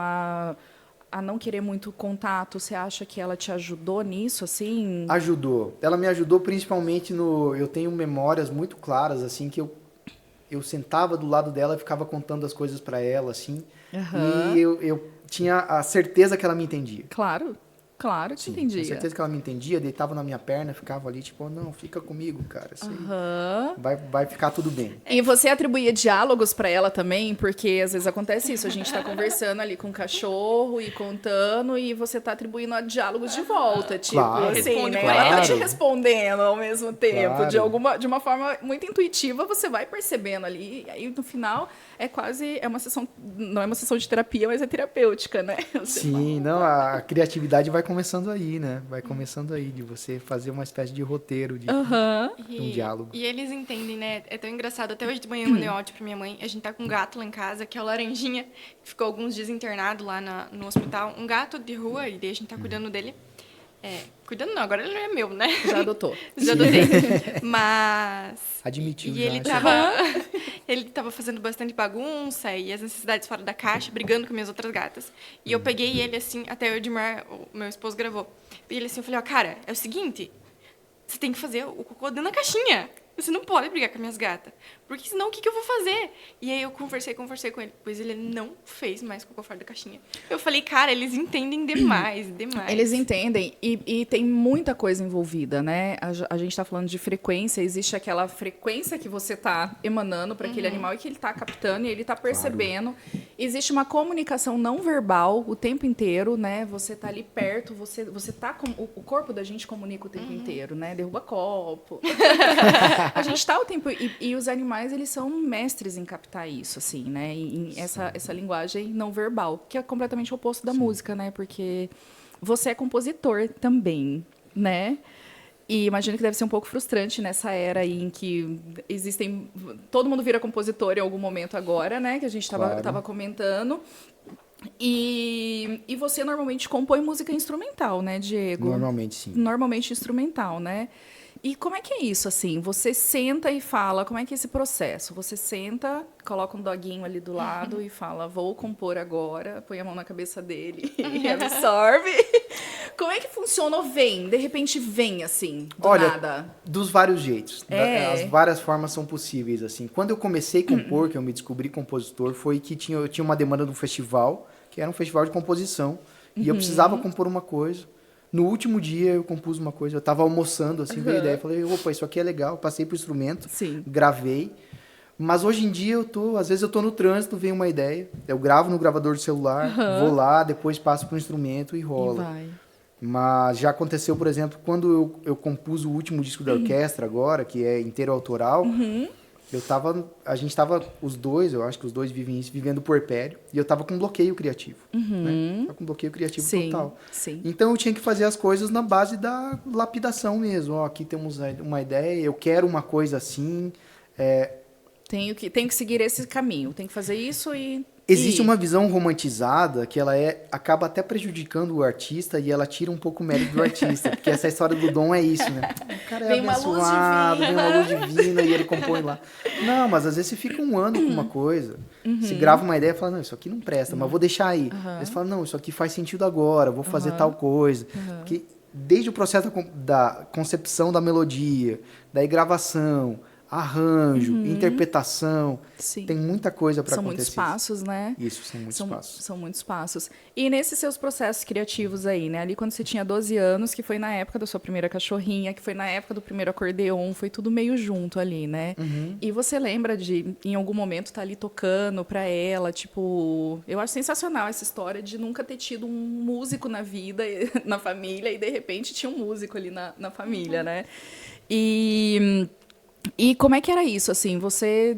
a não querer muito contato, você acha que ela te ajudou nisso, assim? Ajudou. Ela me ajudou principalmente eu tenho memórias muito claras, assim, que eu sentava do lado dela e ficava contando as coisas para ela, assim. E eu tinha a certeza que ela me entendia. Claro que entendia. Com certeza que ela me entendia, deitava na minha perna, ficava ali, tipo, não, fica comigo, cara. Vai ficar tudo bem. E você atribuía diálogos pra ela também? Porque às vezes acontece isso, a gente tá conversando ali com o cachorro e contando, e você tá atribuindo diálogos de volta, tipo, assim, né? Ela tá te respondendo ao mesmo tempo. De uma forma muito intuitiva, você vai percebendo ali, e aí no final é uma sessão, não é uma sessão de terapia, mas é terapêutica, né? Sim, não, a criatividade vai começando aí, né? Vai começando aí, de você fazer uma espécie de roteiro, de um diálogo. E eles entendem, né? É tão engraçado. Até hoje de manhã eu mandei ódio pra minha mãe. A gente tá com um gato lá em casa, que é o Laranjinha, que ficou alguns dias internado lá no hospital. Um gato de rua, e daí a gente tá cuidando dele. Cuidando não, agora ele não é meu, né? Já adotou. Já adotei. Mas... Admitiu. E ele tava fazendo bastante bagunça e as necessidades fora da caixa, brigando com minhas outras gatas. E eu peguei ele, assim, até o Edmar, o meu esposo, gravou. E ele assim, eu falei, cara, é o seguinte, você tem que fazer o cocô dentro da caixinha. Você não pode brigar com as minhas gatas. Porque senão o que eu vou fazer? E aí eu conversei com ele. Pois ele não fez mais cocô fora da caixinha. Eu falei, cara, eles entendem demais. Eles entendem e tem muita coisa envolvida, né? A gente tá falando de frequência, existe aquela frequência que você tá emanando para aquele animal e que ele tá captando e ele tá percebendo. Claro. Existe uma comunicação não verbal o tempo inteiro, né? Você tá ali perto, você tá com o corpo da gente comunica o tempo inteiro, né? Derruba copo. A gente tá o tempo e os animais, eles são mestres em captar isso, assim, né? Em essa linguagem não verbal, que é completamente o oposto da música, né? Porque você é compositor também, né? E imagino que deve ser um pouco frustrante nessa era aí em que todo mundo vira compositor em algum momento agora, né? Que a gente tava comentando. E você normalmente compõe música instrumental, né, Diego? Normalmente, sim. Normalmente instrumental, né? E como é que é isso, assim? Você senta e fala, como é que é esse processo? Você senta, coloca um doguinho ali do lado e fala, vou compor agora, põe a mão na cabeça dele e absorve. Como é que funciona ou vem? De repente vem, assim, do nada? Dos vários jeitos. As várias formas são possíveis, assim. Quando eu comecei a compor, que eu me descobri compositor, foi que eu tinha uma demanda de um festival, que era um festival de composição, e eu precisava compor uma coisa. No último dia eu compus uma coisa, eu estava almoçando, assim, veio a ideia, falei, opa, isso aqui é legal, passei pro instrumento, gravei, mas hoje em dia às vezes eu tô no trânsito, vem uma ideia, eu gravo no gravador do celular, vou lá, depois passo pro instrumento e rola. E vai. Mas já aconteceu, por exemplo, quando eu compus o último disco da orquestra agora, que é inteiro autoral, a gente tava, os dois, eu acho que os dois vivem isso, vivendo puerpério, e eu tava com bloqueio criativo, né? Tava com bloqueio criativo total. Sim. Então eu tinha que fazer as coisas na base da lapidação mesmo. Ó, aqui temos uma ideia, eu quero uma coisa assim. Tenho que seguir esse caminho, tenho que fazer isso e... Existe uma visão romantizada que acaba até prejudicando o artista e ela tira um pouco o mérito do artista. Porque essa história do dom é isso, né? O cara é abençoado, vem uma luz divina e ele compõe lá. Não, mas às vezes você fica um ano com uma coisa, você grava uma ideia e fala, não, isso aqui não presta, mas vou deixar aí. Aí você fala, não, isso aqui faz sentido agora, vou fazer tal coisa. Porque desde o processo da concepção da melodia, da gravação, arranjo, interpretação, tem muita coisa para acontecer. São muitos passos, né? Isso, são muitos passos. São muitos passos. E nesses seus processos criativos aí, né? Ali quando você tinha 12 anos, que foi na época da sua primeira cachorrinha, que foi na época do primeiro acordeon, foi tudo meio junto ali, né? E você lembra de, em algum momento, estar ali tocando para ela, tipo... Eu acho sensacional essa história de nunca ter tido um músico na vida, na família, e de repente tinha um músico ali na família, né? E como é que era isso, assim? Você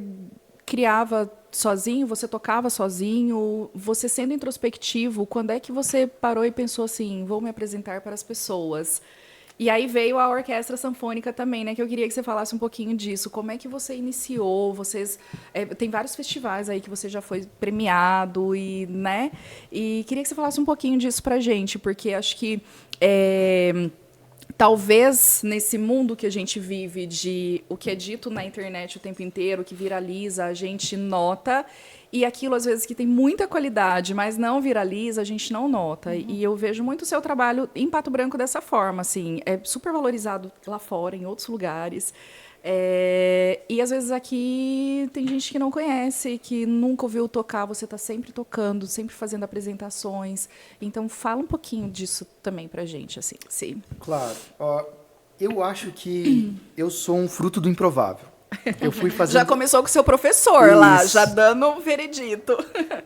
criava sozinho, você tocava sozinho, você sendo introspectivo, quando é que você parou e pensou assim, vou me apresentar para as pessoas? E aí veio a Orquestra Sanfônica também, né? Que eu queria que você falasse um pouquinho disso. Como é que você iniciou? Tem vários festivais aí que você já foi premiado, né? E queria que você falasse um pouquinho disso pra gente, porque acho que... Talvez nesse mundo que a gente vive de o que é dito na internet o tempo inteiro, que viraliza, a gente nota, e aquilo às vezes que tem muita qualidade, mas não viraliza, a gente não nota. E eu vejo muito o seu trabalho em Pato Branco dessa forma, assim, é super valorizado lá fora, em outros lugares. E às vezes aqui tem gente que não conhece, que nunca ouviu tocar, você está sempre tocando, sempre fazendo apresentações. Então fala um pouquinho disso também pra gente, assim. Sim. Claro. Eu acho que eu sou um fruto do improvável. Eu fui fazendo... Já começou com o seu professor lá, já dando um veredito.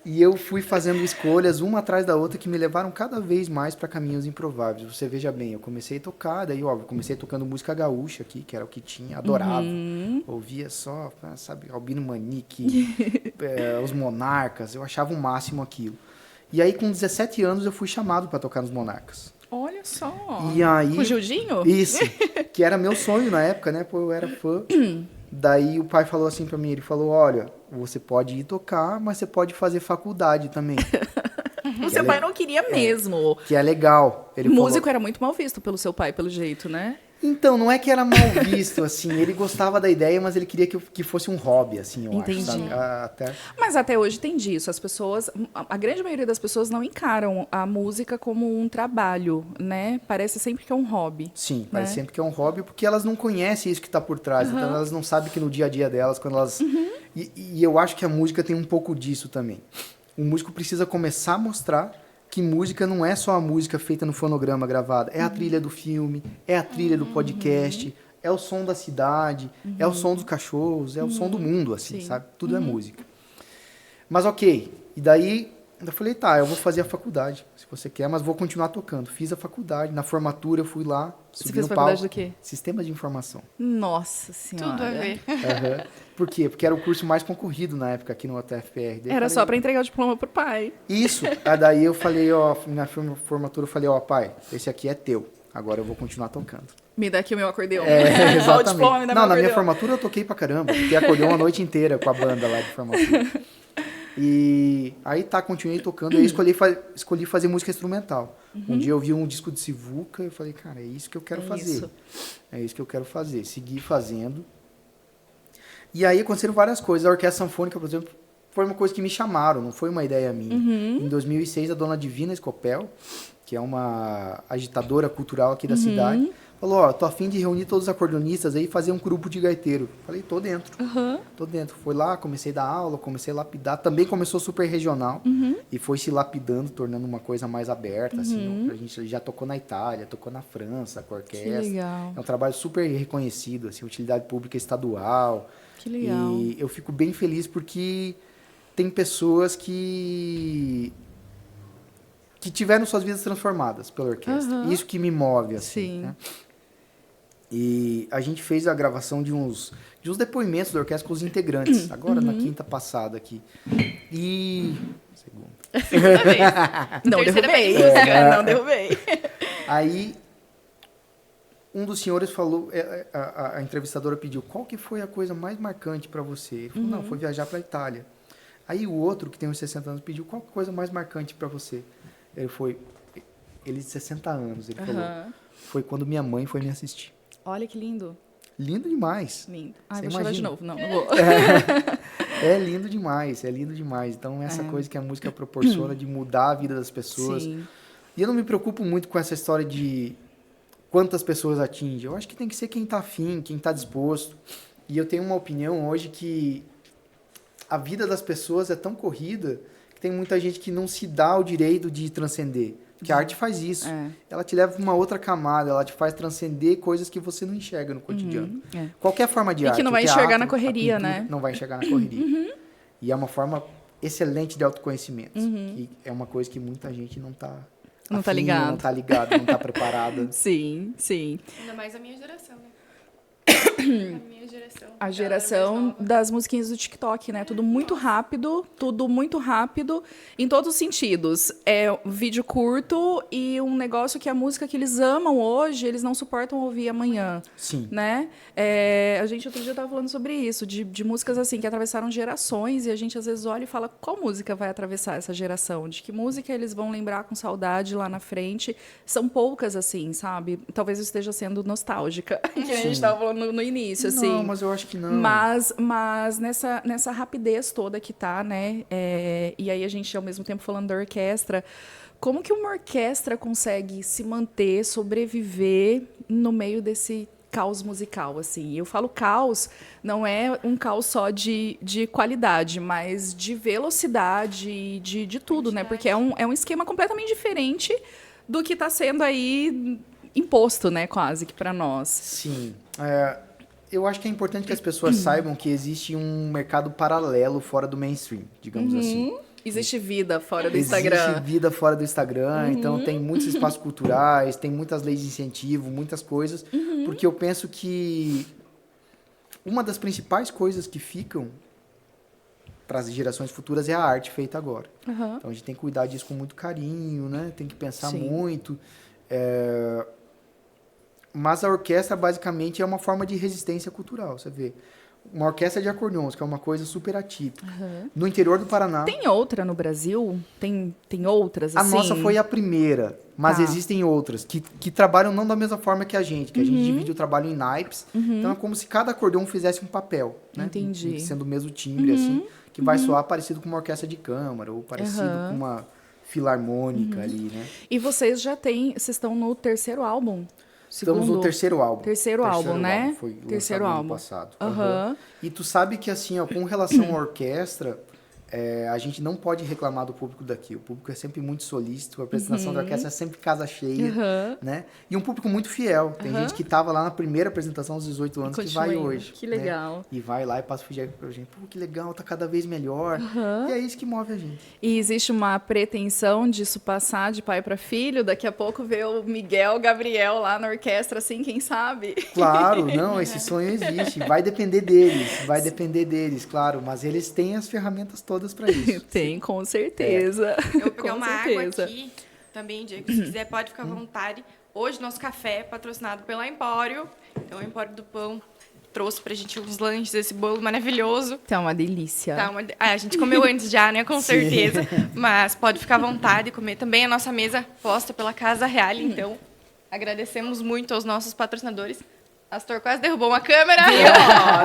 E eu fui fazendo escolhas uma atrás da outra que me levaram cada vez mais para caminhos improváveis. Você veja bem, eu comecei a tocar, daí, óbvio, comecei tocando música gaúcha aqui, que era o que tinha, adorava. Ouvia só, sabe, Albino Manique, os Monarcas, eu achava o máximo aquilo. E aí, com 17 anos, eu fui chamado para tocar nos Monarcas. Olha só. E aí, com o Gildinho? Isso, que era meu sonho na época, né? Pô, eu era fã. Daí o pai falou assim pra mim, ele falou, olha, você pode ir tocar, mas você pode fazer faculdade também. O seu pai não queria mesmo. Que é legal. Ele Músico era muito mal visto pelo seu pai, pelo jeito, né? Então, não é que era mal visto, assim, ele gostava da ideia, mas ele queria que fosse um hobby, assim, eu Entendi. acho, sabe? Até... Mas até hoje tem disso. As pessoas, a grande maioria das pessoas não encaram a música como um trabalho, né? Parece sempre que é um hobby. Sim, parece sempre que é um hobby, porque elas não conhecem isso que está por trás, então elas não sabem que no dia a dia delas, quando elas... E eu acho que a música tem um pouco disso também. O músico precisa começar a mostrar que música não é só a música feita no fonograma gravada, é a trilha do filme, é a trilha do podcast, é o som da cidade, é o som dos cachorros, é o som do mundo, assim, sabe? Tudo é música. Mas ok, e daí eu falei, tá, eu vou fazer a faculdade, se você quer, mas vou continuar tocando. Fiz a faculdade, na formatura eu fui lá, Você subi fez no faculdade palco. do quê? Sistema de informação. Nossa Senhora. Tudo a ver. Por quê? Porque era o curso mais concorrido na época aqui no UTFPR. Daí eu Era falei, só para entregar o diploma pro pai. Isso. Aí daí eu falei, ó, na formatura eu falei, ó, pai, esse aqui é teu. Agora eu vou continuar tocando. Me dá aqui o meu acordeão. É, Ó, o diploma, me Não, dá meu na minha acordeão. formatura eu toquei pra caramba. Fiquei acordeão a noite inteira com a banda lá de formatura. E aí tá, continuei tocando. E aí escolhi fazer música instrumental. Um dia eu vi um disco de Sivuca e eu falei, cara, é isso que eu quero fazer. Isso. É isso que eu quero fazer. Segui fazendo. E aí aconteceram várias coisas. A Orquestra Sanfônica, por exemplo, foi uma coisa que me chamaram, não foi uma ideia minha. Em 2006, a dona Divina Escopel, que é uma agitadora cultural aqui da cidade, falou, ó, tô a fim de reunir todos os acordeonistas aí e fazer um grupo de gaiteiro. Falei, tô dentro. Tô dentro. Foi lá, comecei a dar aula, comecei a lapidar. Também começou super regional e foi se lapidando, tornando uma coisa mais aberta, assim. A gente já tocou na Itália, tocou na França com a orquestra. Que legal. É um trabalho super reconhecido, assim, utilidade pública estadual. Que legal. E eu fico bem feliz porque tem pessoas que tiveram suas vidas transformadas pela orquestra. Isso que me move, assim, Sim. né? E a gente fez a gravação de uns depoimentos da orquestra com os integrantes, agora na quinta passada aqui. E... Segunda. Não Terceira derrubei. vez. Não derrubei. Aí, um dos senhores falou, a entrevistadora pediu, qual que foi a coisa mais marcante para você? Ele falou, não, foi viajar para a Itália. Aí o outro, que tem uns 60 anos, pediu, qual que é a coisa mais marcante para você? Ele de 60 anos, ele falou, foi quando minha mãe foi me assistir. Olha que lindo. Lindo demais. Lindo. Ai, Você vou chorar de imagina? novo. Não vou. É lindo demais, é lindo demais. Então, essa coisa que a música proporciona de mudar a vida das pessoas. Sim. E eu não me preocupo muito com essa história de quantas pessoas atinge. Eu acho que tem que ser quem está afim, quem está disposto. E eu tenho uma opinião hoje que a vida das pessoas é tão corrida que tem muita gente que não se dá o direito de transcender. Porque a arte faz isso. Ela te leva para uma outra camada, ela te faz transcender coisas que você não enxerga no cotidiano. Qualquer forma de E arte. que não vai o enxergar teatro, na a correria, pintura, né? Não vai enxergar na correria. E é uma forma excelente de autoconhecimento. Que é uma coisa que muita gente não está Não tá ligado. Não está ligado, não está preparada. Sim, sim. Ainda mais a minha geração, né? A minha geração. A geração das musiquinhas do TikTok, né? Tudo muito rápido, em todos os sentidos. É um vídeo curto e um negócio que a música que eles amam hoje, eles não suportam ouvir amanhã. Sim. Né? A gente outro dia estava falando sobre isso, de músicas assim que atravessaram gerações e a gente às vezes olha e fala qual música vai atravessar essa geração, de que música eles vão lembrar com saudade lá na frente. São poucas assim, sabe? Talvez eu esteja sendo nostálgica, que a gente estava falando no início, assim. Não, mas eu acho que não. Mas nessa rapidez toda que tá, né? E aí a gente, ao mesmo tempo, falando da orquestra, como que uma orquestra consegue se manter, sobreviver no meio desse caos musical, assim? Eu falo caos, não é um caos só de qualidade, mas de velocidade, de tudo, né? Porque é um esquema completamente diferente do que está sendo aí imposto, né? Quase que para nós. Sim. Eu acho que é importante que as pessoas saibam que existe um mercado paralelo fora do mainstream, digamos assim. Existe vida fora do Instagram. Existe vida fora do Instagram, então tem muitos espaços culturais, tem muitas leis de incentivo, muitas coisas, porque eu penso que uma das principais coisas que ficam para as gerações futuras é a arte feita agora. Então a gente tem que cuidar disso com muito carinho, né? Tem que pensar muito. Mas a orquestra, basicamente, é uma forma de resistência cultural, você vê. uma orquestra de acordeons, que é uma coisa super atípica. No interior do Paraná. Tem outra no Brasil? Tem outras, A assim? nossa foi a primeira, mas Tá. existem outras que trabalham não da mesma forma que a gente gente divide o trabalho em naipes. Então é como se cada acordeon fizesse um papel, né? Entendi. Sendo o mesmo timbre, assim, que vai soar parecido com uma orquestra de câmara ou parecido com uma filarmônica ali, né? E vocês estão no terceiro álbum? Estamos no Segundo- terceiro álbum. Terceiro álbum, né? Foi lançado Terceiro no ano álbum. passado. Aham. E tu sabe que, assim, ó, com relação à orquestra, a gente não pode reclamar do público daqui. O público é sempre muito solícito, a apresentação da orquestra é sempre casa cheia, né? E um público muito fiel. Tem gente que estava lá na primeira apresentação aos 18 anos que Continua vai indo. hoje. Que né? legal. E vai lá e passa o feedback pra gente. Pô, que legal, tá cada vez melhor. E é isso que move a gente. E existe uma pretensão disso passar de pai para filho? Daqui a pouco ver o Miguel, Gabriel lá na orquestra, assim, quem sabe? Claro, não, esse sonho existe. Vai depender deles, claro. Mas eles têm as ferramentas todas para isso. Tem, com certeza. Eu vou pegar Com uma certeza. água aqui também, Diego. Se quiser, pode ficar à vontade. Hoje, nosso café é patrocinado pela Empório. Então, o Empório do Pão trouxe pra gente uns lanches, esse bolo maravilhoso. Tá uma delícia. Tá, a gente comeu antes já, né? Com certeza. Mas pode ficar à vontade e comer também. A nossa mesa posta pela Casa Real. Então, agradecemos muito aos nossos patrocinadores. Astor quase derrubou uma câmera.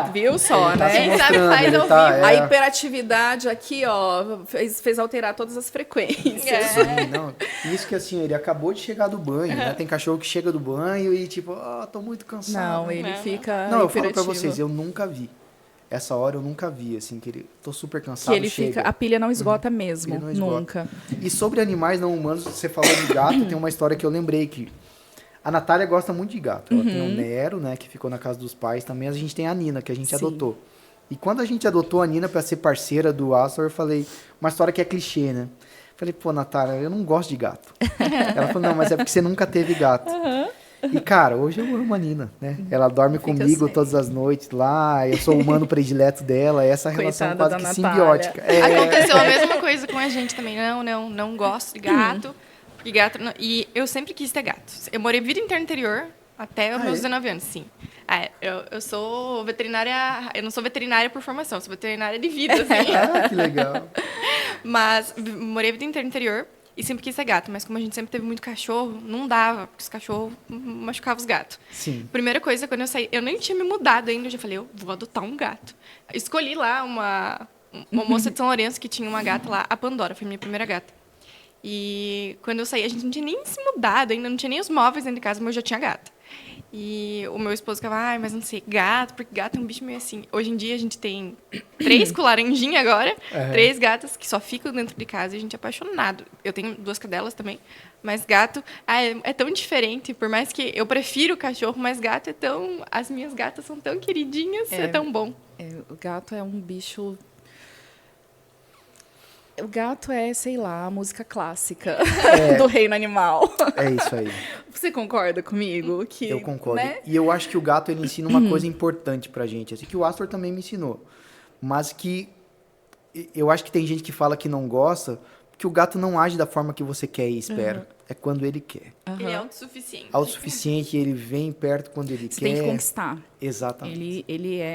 Ó, viu só, Tá se né? Quem sabe mostrando, faz ele ao tá, vivo. A hiperatividade aqui, ó, fez alterar todas as frequências. Sim, não. Isso que assim, ele acabou de chegar do banho, né? Tem cachorro que chega do banho e tipo, tô muito cansado. Não, ele Não. fica Não, eu falo pra hiperativo. vocês, eu nunca vi. Essa hora eu nunca vi, assim, que ele tô super Que cansado, ele chega. fica... A pilha não esgota mesmo, Pilha não esgota. nunca. E sobre animais não humanos, você falou de gato, tem uma história que eu lembrei que a Natália gosta muito de gato. Ela tem o Nero, né, que ficou na casa dos pais também. A gente tem a Nina, que a gente Sim. adotou. E quando a gente adotou a Nina pra ser parceira do Astor, eu falei, uma história que é clichê, né? Falei, pô, Natália, eu não gosto de gato. Ela falou, não, mas é porque você nunca teve gato. E, cara, hoje eu amo a Nina, né? Ela dorme Fica comigo assim. todas as noites lá, eu sou o humano predileto dela, essa relação Coitada quase da que Natália. simbiótica. É, Aconteceu a mesma coisa com a gente também. Não gosto de gato. Porque gato e eu sempre quis ter gato. Eu morei a vida inteira no interior, até os meus 19 anos, sim. Eu sou veterinária... Eu não sou veterinária por formação, eu sou veterinária de vida, assim. Ah, que legal. Mas morei a vida inteira no interior e sempre quis ter gato. Mas como a gente sempre teve muito cachorro, não dava, porque os cachorros machucavam os gatos. Sim. Primeira coisa, quando eu saí, eu nem tinha me mudado ainda, eu já falei, eu vou adotar um gato. Escolhi lá uma moça de São Lourenço que tinha uma gata lá, a Pandora, foi minha primeira gata. E quando eu saí, a gente não tinha nem se mudado ainda, não tinha nem os móveis dentro de casa, mas eu já tinha gata. E o meu esposo ficava, mas não sei, gato, porque gato é um bicho meio assim. Hoje em dia a gente tem 3 com laranjinha agora, 3 gatas que só ficam dentro de casa e a gente é apaixonado. Eu tenho 2 cadelas também, mas gato é tão diferente, por mais que eu prefiro cachorro, mas gato é tão... As minhas gatas são tão queridinhas, é tão bom. O gato é um bicho... O gato é, sei lá, a música clássica do reino animal. É isso aí. Você concorda comigo? Que, Eu concordo. né? E eu acho que o gato ele ensina uma coisa importante pra gente, assim, que o Astor também me ensinou. Mas que eu acho que tem gente que fala que não gosta, porque o gato não age da forma que você quer e espera. É quando ele quer. Ele é autossuficiente. Autossuficiente, ele vem perto quando ele Você quer. tem que conquistar. Exatamente.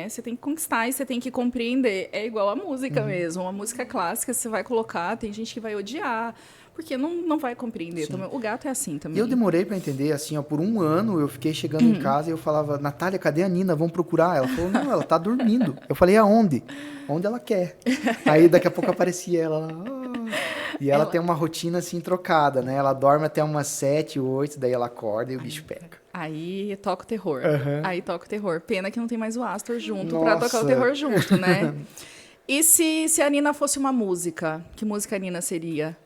Você tem que conquistar e você tem que compreender. É igual a música Uhum. mesmo. Uma música clássica, você vai colocar, tem gente que vai odiar, porque não vai compreender. Também. O gato é assim também. E eu demorei pra entender, assim, ó, por um ano eu fiquei chegando em casa e eu falava, Natália, cadê a Nina? Vamos procurar. Ela falou, não, ela tá dormindo. Eu falei, aonde? Onde ela quer. Aí daqui a pouco aparecia ela lá. E ela tem uma rotina assim trocada, né? Ela dorme até umas 7, 8, daí ela acorda e o bicho pega. Aí toca o terror. Aham. Aí toca o terror. Pena que não tem mais o Astor junto Nossa. pra tocar o terror junto, né? E se a Nina fosse uma música? Que música a Nina seria?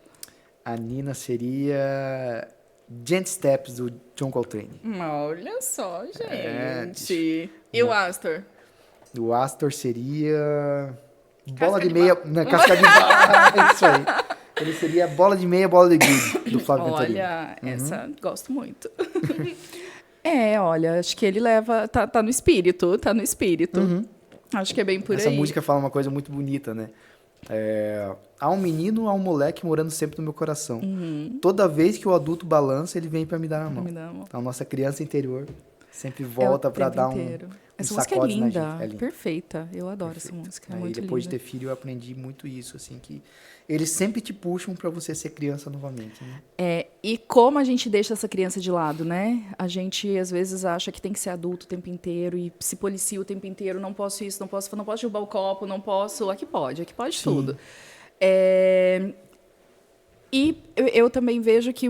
A Nina seria Gent Steps, do John Coltrane. Olha só, gente. É, E o Astor? O Astor seria... Bola Casca de de meia... Não, casca de barra. É isso aí. Ele seria bola de meia, bola de gude, do Flávio Venturini. Olha, essa gosto muito. Olha, acho que ele leva... Tá no espírito, tá no espírito. Acho que é bem por Essa aí. música fala uma coisa muito bonita, né? Há um menino, há um moleque morando sempre no meu coração. Toda vez que o adulto balança, ele vem pra me dar a mão. Me dá uma- Então, a nossa criança interior Sempre É o volta pra tempo dar inteiro. Essa uns música é sacodes na linda, gente. É linda. perfeita. Eu adoro Perfeito. essa música, é Aí muito depois linda. de ter filho eu aprendi muito isso, assim, que eles sempre te puxam pra você ser criança novamente, né? E como a gente deixa essa criança de lado, né? A gente, às vezes, acha que tem que ser adulto o tempo inteiro e se policia o tempo inteiro. Não posso isso, não posso derrubar o copo, não posso... Aqui pode Sim. tudo. É, E eu também vejo que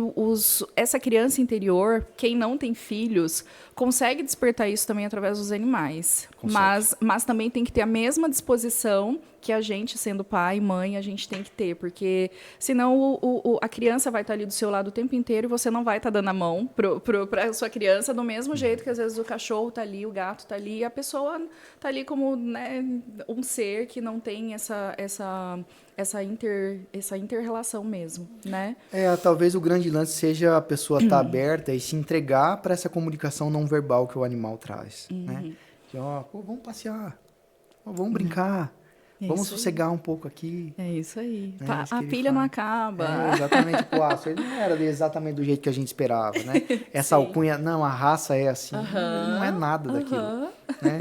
essa criança interior, quem não tem filhos, consegue despertar isso também através dos animais. Consegue. Mas também tem que ter a mesma disposição que a gente, sendo pai e mãe, a gente tem que ter. Porque senão a criança vai estar ali do seu lado o tempo inteiro e você não vai estar dando a mão para a sua criança do mesmo jeito que às vezes o cachorro está ali, o gato está ali, e a pessoa está ali como, né, um ser que não tem essa inter-relação mesmo, né? Talvez o grande lance seja a pessoa estar aberta e se entregar para essa comunicação não verbal que o animal traz, né? Que, pô, vamos passear, vamos brincar, É vamos isso aí. sossegar um pouco aqui. É isso aí. É isso A que ele pilha não faz. acaba. Exatamente, o Aço, ele não era exatamente do jeito que a gente esperava, né? Essa Sim. alcunha, não, a raça é assim, não é nada daquilo, Aham. né?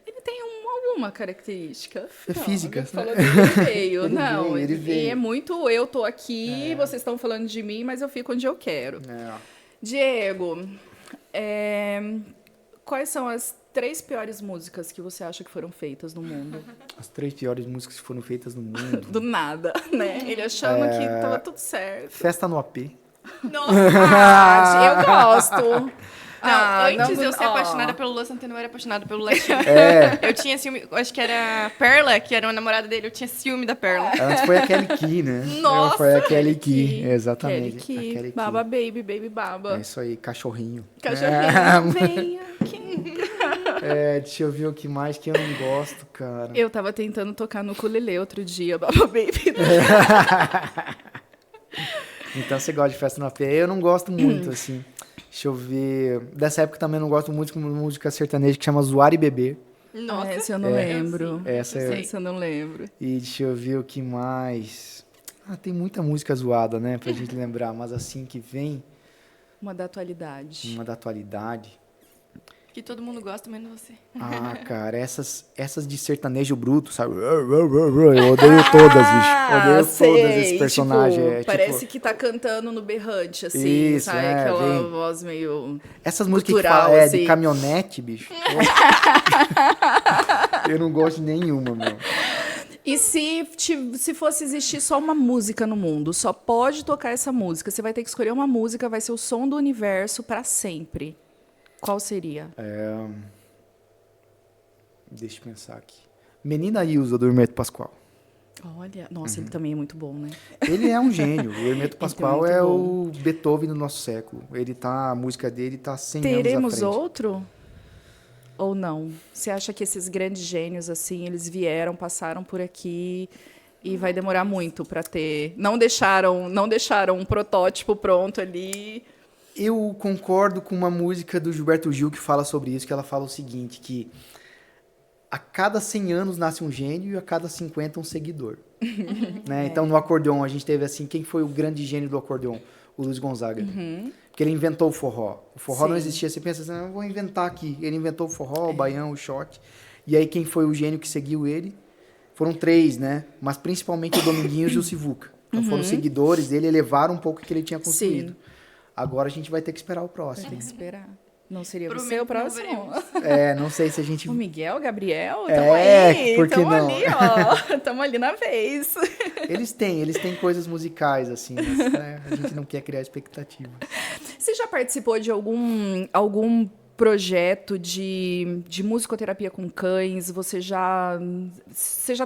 Ele tem alguma característica. É física, Ele né? falou dele, ele veio. Ele Não, veio, ele veio. E é muito eu tô aqui, vocês estão falando de mim, mas eu fico onde eu quero. É. Diego, quais são as 3 piores músicas que você acha que foram feitas no mundo? As 3 piores músicas que foram feitas no mundo. Do nada, né? Ele achando que tava tudo certo. Festa no AP. Nossa! Eu gosto. Não, antes de eu ser apaixonada pelo Luan Santana, eu era apaixonada pelo Latino. É. Eu tinha ciúme, acho que era Perla, que era uma namorada dele, eu tinha ciúme da Perla. Antes foi a Kelly Key, né? Nossa, Foi a Kelly Kelly Key, Key. exatamente. Kelly A Key. Kelly Key. Baba Baby, Baby Baba. É isso aí, cachorrinho. Cachorrinho, vem aqui. Deixa eu ver o que mais que eu não gosto, cara. Eu tava tentando tocar no ukulele outro dia, Baba Baby. Então você gosta de festa no AP? Eu não gosto muito, assim. Deixa eu ver. Dessa época também não gosto muito de música sertaneja que chama Zoar e Beber. Nossa. Essa eu não lembro. Essa é- Essa eu não lembro. E deixa eu ver o que mais. Tem muita música zoada, né? Pra gente lembrar, mas assim que vem, Uma da atualidade. uma da atualidade. Que todo mundo gosta, menos você. Cara, essas de sertanejo bruto, sabe? Eu odeio todas, bicho. Odeio todas esse personagem. Tipo, parece que tá cantando no berrante, assim, Isso, sabe? é, Aquela vem. voz meio... Essas músicas cultural, que falam assim. de caminhonete, bicho. Eu não gosto de nenhuma, meu. E se fosse existir só uma música no mundo, só pode tocar essa música, você vai ter que escolher uma música, vai ser o som do universo pra sempre. Qual seria? Deixa eu pensar aqui. Menina Ilza, do Hermeto Pascoal. Olha, nossa, ele também é muito bom, né? Ele é um gênio. O Hermeto Pascoal muito é bom. o Beethoven do nosso século. A música dele tá 100 anos à Teremos frente. outro? Ou não? Você acha que esses grandes gênios, assim, eles vieram, passaram por aqui e vai demorar muito para ter... Não deixaram um protótipo pronto ali. Eu concordo com uma música do Gilberto Gil que fala sobre isso, que ela fala o seguinte, que a cada 100 anos nasce um gênio e a cada 50 um seguidor. Né? Então, no acordeon, a gente teve assim, quem foi o grande gênio do acordeon? O Luiz Gonzaga. Porque ele inventou o forró. O forró não Sim. existia, você pensa assim, eu vou inventar aqui. Ele inventou o forró, o baião, o shot. E aí, quem foi o gênio que seguiu ele? Foram 3, né? Mas principalmente o Dominguinhos e o Sivuca. Então, foram os seguidores dele, elevaram um pouco o que ele tinha construído. Sim. Agora a gente vai ter que esperar o próximo. Tem que esperar. Não seria Prometo você o que não próximo? veremos. Não sei se a gente... O Miguel, o Gabriel? É, Tamo aí, por que tamo não? ali, ó. Tamo ali na vez. Eles têm coisas musicais, assim, mas, né, a gente não quer criar expectativa. Você já participou de algum projeto de musicoterapia com cães? Você já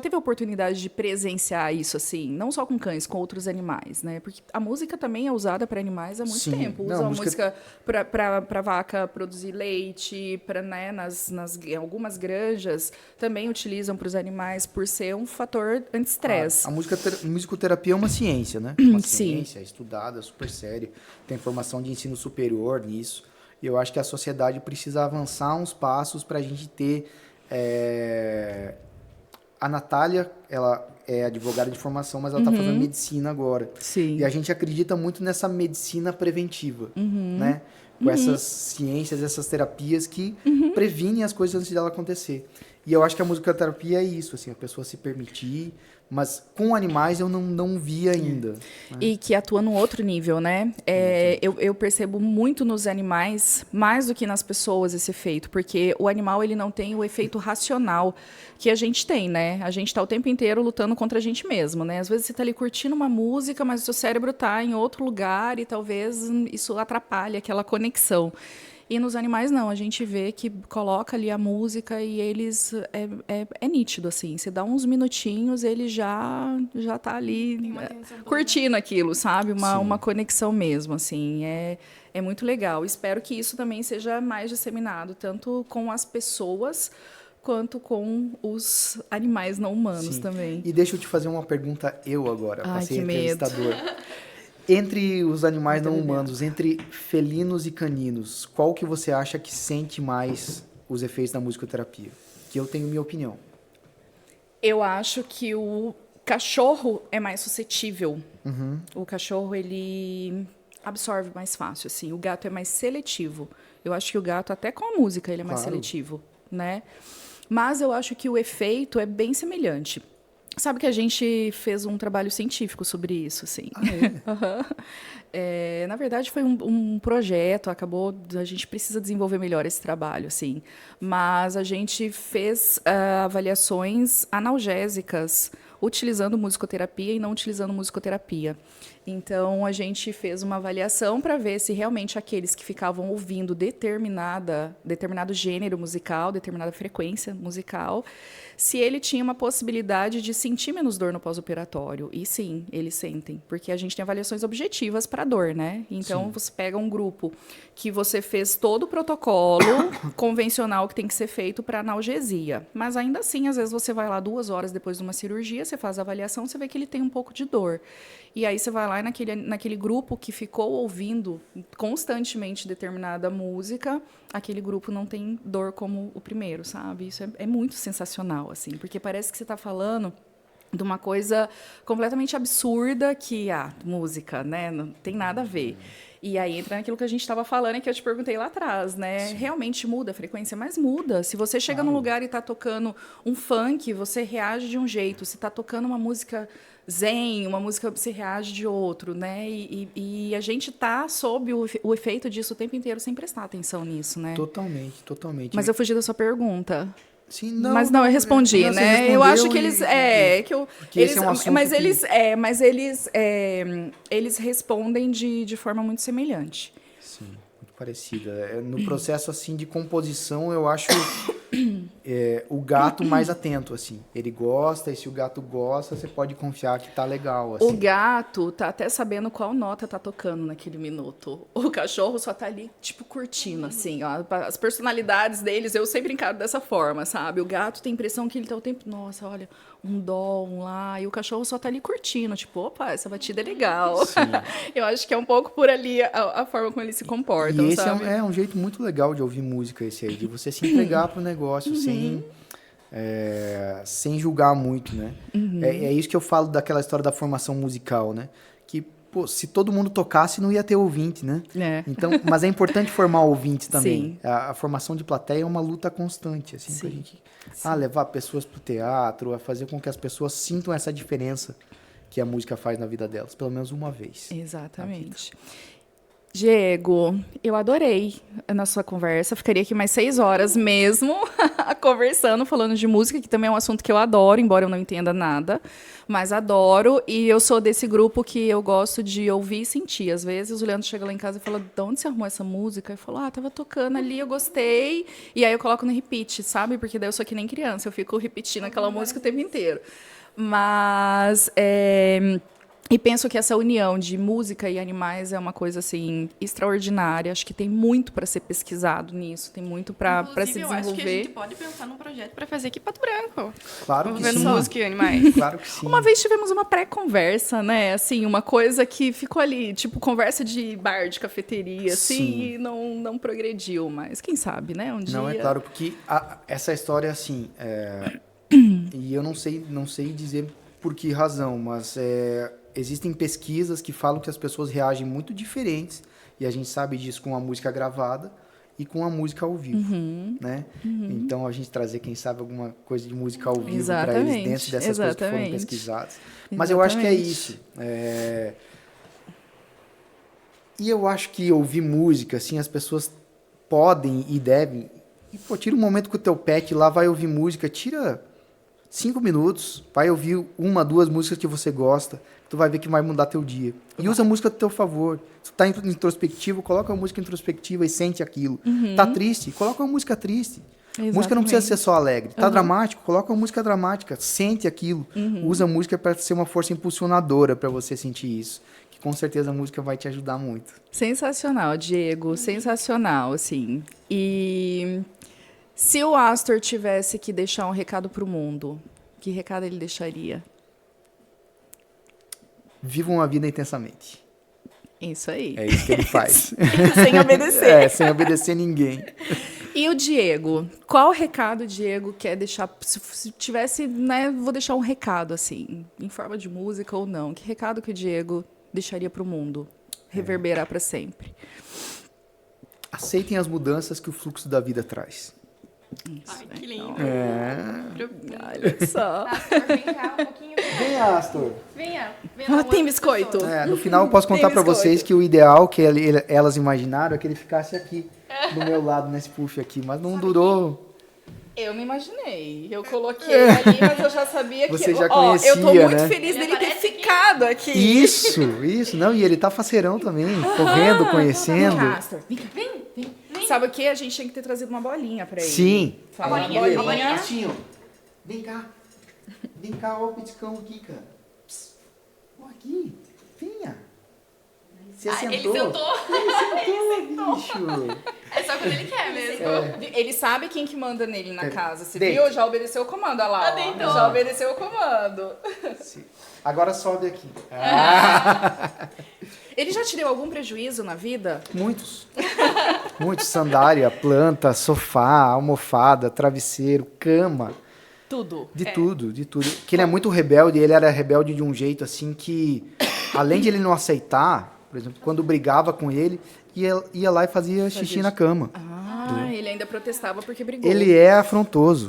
teve a oportunidade de presenciar isso, assim? Não só com cães, com outros animais, né? Porque a música também é usada para animais há muito Sim. tempo. Não, Usa a a música- música para vaca produzir leite, para, né, em algumas granjas também utilizam para os animais por ser um fator anti-estresse. A musicoterapia é uma ciência, né? Uma Sim. ciência estudada, super séria. Tem formação de ensino superior nisso. E eu acho que a sociedade precisa avançar uns passos para a gente ter... A Natália, ela é advogada de formação, mas ela está fazendo medicina agora. Sim. E a gente acredita muito nessa medicina preventiva, né? com essas ciências, essas terapias que previnem as coisas antes dela acontecer. E eu acho que a musicoterapia é isso, assim, a pessoa se permitir, mas com animais eu não vi ainda. Né? E que atua num outro nível, né? Eu percebo muito nos animais, mais do que nas pessoas, esse efeito. Porque o animal, ele não tem o efeito racional que a gente tem, né? A gente está o tempo inteiro lutando contra a gente mesmo, né? Às vezes você está ali curtindo uma música, mas o seu cérebro está em outro lugar e talvez isso atrapalhe aquela conexão. E nos animais, não. A gente vê que coloca ali a música e eles... É nítido, assim. Você dá uns minutinhos, ele já tá ali curtindo aquilo, sabe? Uma conexão mesmo, assim. É muito legal. Espero que isso também seja mais disseminado, tanto com as pessoas quanto com os animais não humanos também. E deixa eu te fazer uma pergunta agora, Ai, para ser que medo. entrevistador. Entre os animais não humanos, entre felinos e caninos, qual que você acha que sente mais os efeitos da musicoterapia? Que eu tenho minha opinião. Eu acho que o cachorro é mais suscetível. O cachorro, ele absorve mais fácil, assim. O gato é mais seletivo. Eu acho que o gato, até com a música, ele é mais seletivo, né? Mas eu acho que o efeito é bem semelhante. Sabe que a gente fez um trabalho científico sobre isso, assim. Na verdade, foi um projeto, a gente precisa desenvolver melhor esse trabalho, assim. Mas a gente fez avaliações analgésicas utilizando musicoterapia e não utilizando musicoterapia. Então, a gente fez uma avaliação para ver se realmente aqueles que ficavam ouvindo determinado gênero musical, determinada frequência musical, se ele tinha uma possibilidade de sentir menos dor no pós-operatório. E sim, eles sentem, porque a gente tem avaliações objetivas para dor, né? Então, você pega um grupo que você fez todo o protocolo convencional que tem que ser feito para analgesia, mas ainda assim, às vezes você vai lá 2 horas depois de uma cirurgia, você faz a avaliação, você vê que ele tem um pouco de dor. E aí você vai lá naquele grupo que ficou ouvindo constantemente determinada música, aquele grupo não tem dor como o primeiro, sabe? Isso é muito sensacional, assim, porque parece que você está falando de uma coisa completamente absurda que, música, né? Não tem nada a ver. E aí entra naquilo que a gente estava falando e que eu te perguntei lá atrás, né? Sim. Realmente muda a frequência, mas muda. Se você chega num lugar e está tocando um funk, você reage de um jeito. Se está tocando uma música zen, uma música, você reage de outro, né? E a gente está sob o efeito disso o tempo inteiro sem prestar atenção nisso, né? Totalmente, totalmente. Mas eu fugi da sua pergunta. Sim, mas eu respondi, né? Eu acho que eles eles respondem de forma muito semelhante. Sim, muito parecida. No processo assim de composição, eu acho o gato mais atento, assim. Ele gosta, e se o gato gosta, você pode confiar que tá legal, assim. O gato tá até sabendo qual nota tá tocando naquele minuto. O cachorro só tá ali, tipo, curtindo, assim, ó. As personalidades deles, eu sempre encaro dessa forma, sabe? O gato tem a impressão que ele tá o tempo, nossa, olha, um dó, um lá, e o cachorro só tá ali curtindo, tipo, opa, essa batida é legal. Eu acho que é um pouco por ali a forma como eles se comportam, e esse sabe? é um jeito muito legal de ouvir música, esse aí, de você se entregar pro negócio, sem julgar muito, né? É isso que eu falo daquela história da formação musical, né? Que, pô, se todo mundo tocasse, não ia ter ouvinte, né? Então, mas é importante formar ouvintes também. A formação de plateia é uma luta constante, assim, pra gente levar pessoas pro teatro, a fazer com que as pessoas sintam essa diferença que a música faz na vida delas, pelo menos uma vez. Exatamente. Diego, eu adorei a nossa conversa. Ficaria aqui mais 6 horas mesmo, conversando, falando de música, que também é um assunto que eu adoro, embora eu não entenda nada, mas adoro. E eu sou desse grupo que eu gosto de ouvir e sentir. Às vezes o Leandro chega lá em casa e fala, de onde você arrumou essa música? Eu falo, tava tocando ali, eu gostei. E aí eu coloco no repeat, sabe? Porque daí eu sou que nem criança, eu fico repetindo aquela música o tempo inteiro. Mas... E penso que essa união de música e animais é uma coisa assim extraordinária. Acho que tem muito para ser pesquisado nisso, tem muito para se desenvolver. Eu acho que a gente pode pensar num projeto para fazer aqui em Pato Branco. Claro que sim. Música e animais. Claro que sim. Uma vez tivemos uma pré-conversa, né? Assim, uma coisa que ficou ali, tipo conversa de bar, de cafeteria, assim, e não progrediu. Mas quem sabe, né? Um dia. Não, é claro, porque essa história, assim, e eu não sei dizer por que razão, mas existem pesquisas que falam que as pessoas reagem muito diferentes E a gente sabe disso com a música gravada e com a música ao vivo, né? Então, a gente trazer, quem sabe, alguma coisa de música ao vivo para eles dentro dessas coisas que foram pesquisadas. Mas eu acho que é isso. E eu acho que ouvir música, assim, as pessoas podem e devem. E, pô, tira um momento com o teu pet lá, vai ouvir música, tira 5 minutos, vai ouvir 1, 2 músicas que você gosta, tu vai ver que vai mudar teu dia. E usa a música a teu favor. Se tu tá introspectivo, coloca uma música introspectiva e sente aquilo. Tá triste? Coloca uma música triste. Exatamente. Música não precisa ser só alegre. Tá dramático? Coloca uma música dramática. Sente aquilo. Usa a música para ser uma força impulsionadora para você sentir isso. Que com certeza a música vai te ajudar muito. Sensacional, Diego. Sensacional, assim. E se o Astor tivesse que deixar um recado pro mundo, que recado ele deixaria? Viva uma vida intensamente. Isso aí. É isso que ele faz. Sem obedecer. Sem obedecer ninguém. E o Diego? Qual recado o Diego quer deixar? Se tivesse, né, vou deixar um recado, assim, em forma de música ou não. Que recado que o Diego deixaria pro mundo? Reverberar para sempre. Aceitem as mudanças que o fluxo da vida traz. Ai, que lindo. Olha só. Astor, vem cá um pouquinho. Vem, Astor. Venha. Tem biscoito. No final eu posso contar Tem pra biscoito. vocês que o ideal que elas imaginaram é que ele ficasse aqui, do meu lado, nesse puff aqui. Mas não durou. Eu não imaginei. Eu coloquei ali, mas eu já sabia que... Você já eu tô conhecia, muito né? feliz Ele dele ter aparece aqui. ficado aqui. Isso. Não, e ele tá faceirão também, correndo, conhecendo. Vem cá, Astor. Vem. Sabe o que? A gente tinha que ter trazido uma bolinha pra ele. Sim. Fala, A bolinha, bolinha. a bolinha. Assim, ó. Vem cá, ó o petiscão aqui, cara. Psst. Ó, aqui, venha. Você sentou? Ele sentou. Ele sentou, bicho. É só quando ele quer mesmo. Ele sabe quem que manda nele na casa. Você Deita. viu? Já obedeceu o comando. Olha lá, Já ó. deitou. Já obedeceu o comando. Sim. Agora sobe aqui. Ele já te deu algum prejuízo na vida? Muitos. Muitos. Sandália, planta, sofá, almofada, travesseiro, cama. Tudo. De tudo. Que ele é muito rebelde, ele era rebelde de um jeito assim que, além de ele não aceitar, por exemplo, quando brigava com ele, ia lá e fazia xixi na cama. Ele ainda protestava porque brigou. Ele é afrontoso.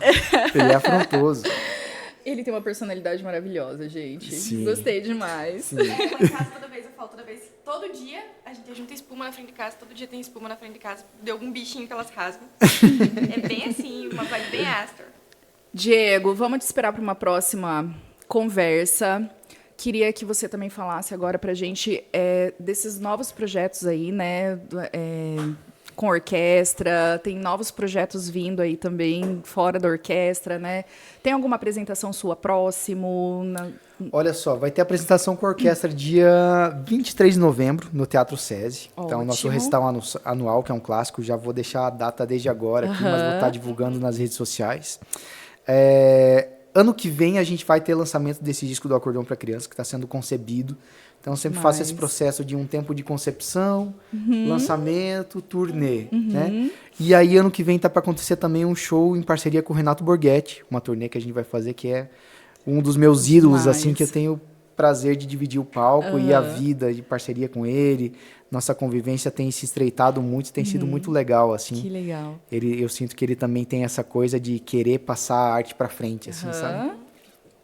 Ele tem uma personalidade maravilhosa, gente. Sim. Gostei demais. Lá em casa, toda vez, todo dia a gente junta espuma na frente de casa, todo dia tem espuma na frente de casa, deu algum bichinho que elas rasgam. É bem assim, uma vibe bem Astor. Diego, vamos te esperar para uma próxima conversa. Queria que você também falasse agora pra gente desses novos projetos aí, né? Com orquestra, tem novos projetos vindo aí também, fora da orquestra, né? Tem alguma apresentação sua próximo? Olha só, vai ter apresentação com a orquestra dia 23 de novembro, no Teatro SESI. Então, o nosso Ótimo. recital anual, que é um clássico. Já vou deixar a data desde agora aqui, mas vou estar divulgando nas redes sociais. Ano que vem a gente vai ter lançamento desse disco do Acordeão para Criança, que está sendo concebido. Então, eu sempre faço esse processo de um tempo de concepção, lançamento, turnê, né? E aí, ano que vem, tá para acontecer também um show em parceria com o Renato Borghetti, uma turnê que a gente vai fazer, que é um dos meus ídolos, assim, que eu tenho prazer de dividir o palco e a vida de parceria com ele. Nossa convivência tem se estreitado muito, tem sido muito legal, assim. Que legal. Eu sinto que ele também tem essa coisa de querer passar a arte para frente, assim, sabe?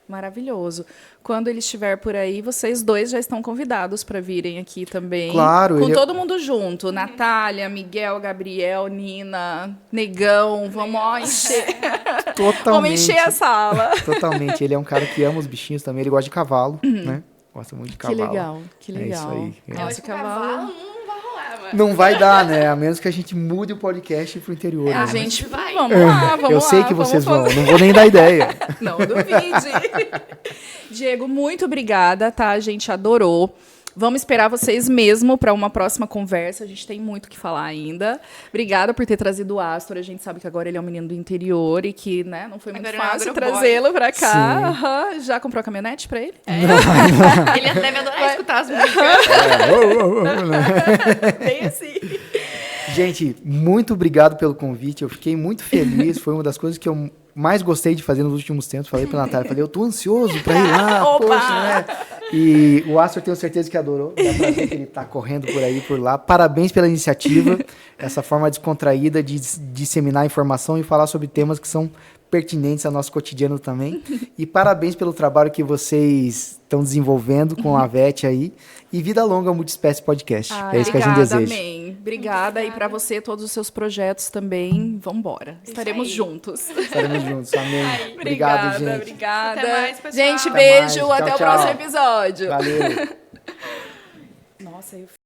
Maravilhoso. Quando ele estiver por aí, vocês dois já estão convidados para virem aqui também. Claro. Com todo mundo junto. Natália, Miguel, Gabriel, Nina, Negão. Vamos encher. Totalmente. Vamos encher a sala. Totalmente. Ele é um cara que ama os bichinhos também. Ele gosta de cavalo, né? Gosta muito de cavalo. Que legal. É isso aí. Eu acho que o cavalo não vai rolar, mano. Não vai dar, né? A menos que a gente mude o podcast pro interior. A né? gente vai. Vamos lá, vamos Eu lá. sei que vocês vão. fazer. Não vou nem dar ideia. Não duvide. Diego, muito obrigada, tá? A gente adorou. Vamos esperar vocês mesmo para uma próxima conversa. A gente tem muito o que falar ainda. Obrigada por ter trazido o Astor. A gente sabe que agora ele é um menino do interior e que, né, não foi muito Agora é um fácil agroboy. trazê-lo para cá. Sim. Aham. Já comprou a caminhonete para ele? Ele deve adorar escutar as músicas. Bem assim. Gente, muito obrigado pelo convite. Eu fiquei muito feliz. Foi uma das coisas que eu mais gostei de fazer nos últimos tempos. Falei pra Natália, eu tô ansioso pra ir lá. Opa! Poxa, né? E o Astor, tenho certeza que adorou. Dá pra ver que ele tá correndo por aí, por lá. Parabéns pela iniciativa, essa forma descontraída de disseminar informação e falar sobre temas que são pertinentes ao nosso cotidiano também. E parabéns pelo trabalho que vocês estão desenvolvendo com a VET aí. E vida longa ao Multiespécie Podcast. É isso que a gente deseja. Amém. Obrigada. E para você, todos os seus projetos também. Vambora. Estaremos juntos. Estaremos juntos. Amém. Obrigado, gente. Obrigada. Até mais, pessoal. Gente, Até beijo. mais. Até Tchau, o próximo tchau. episódio. Valeu. Nossa, eu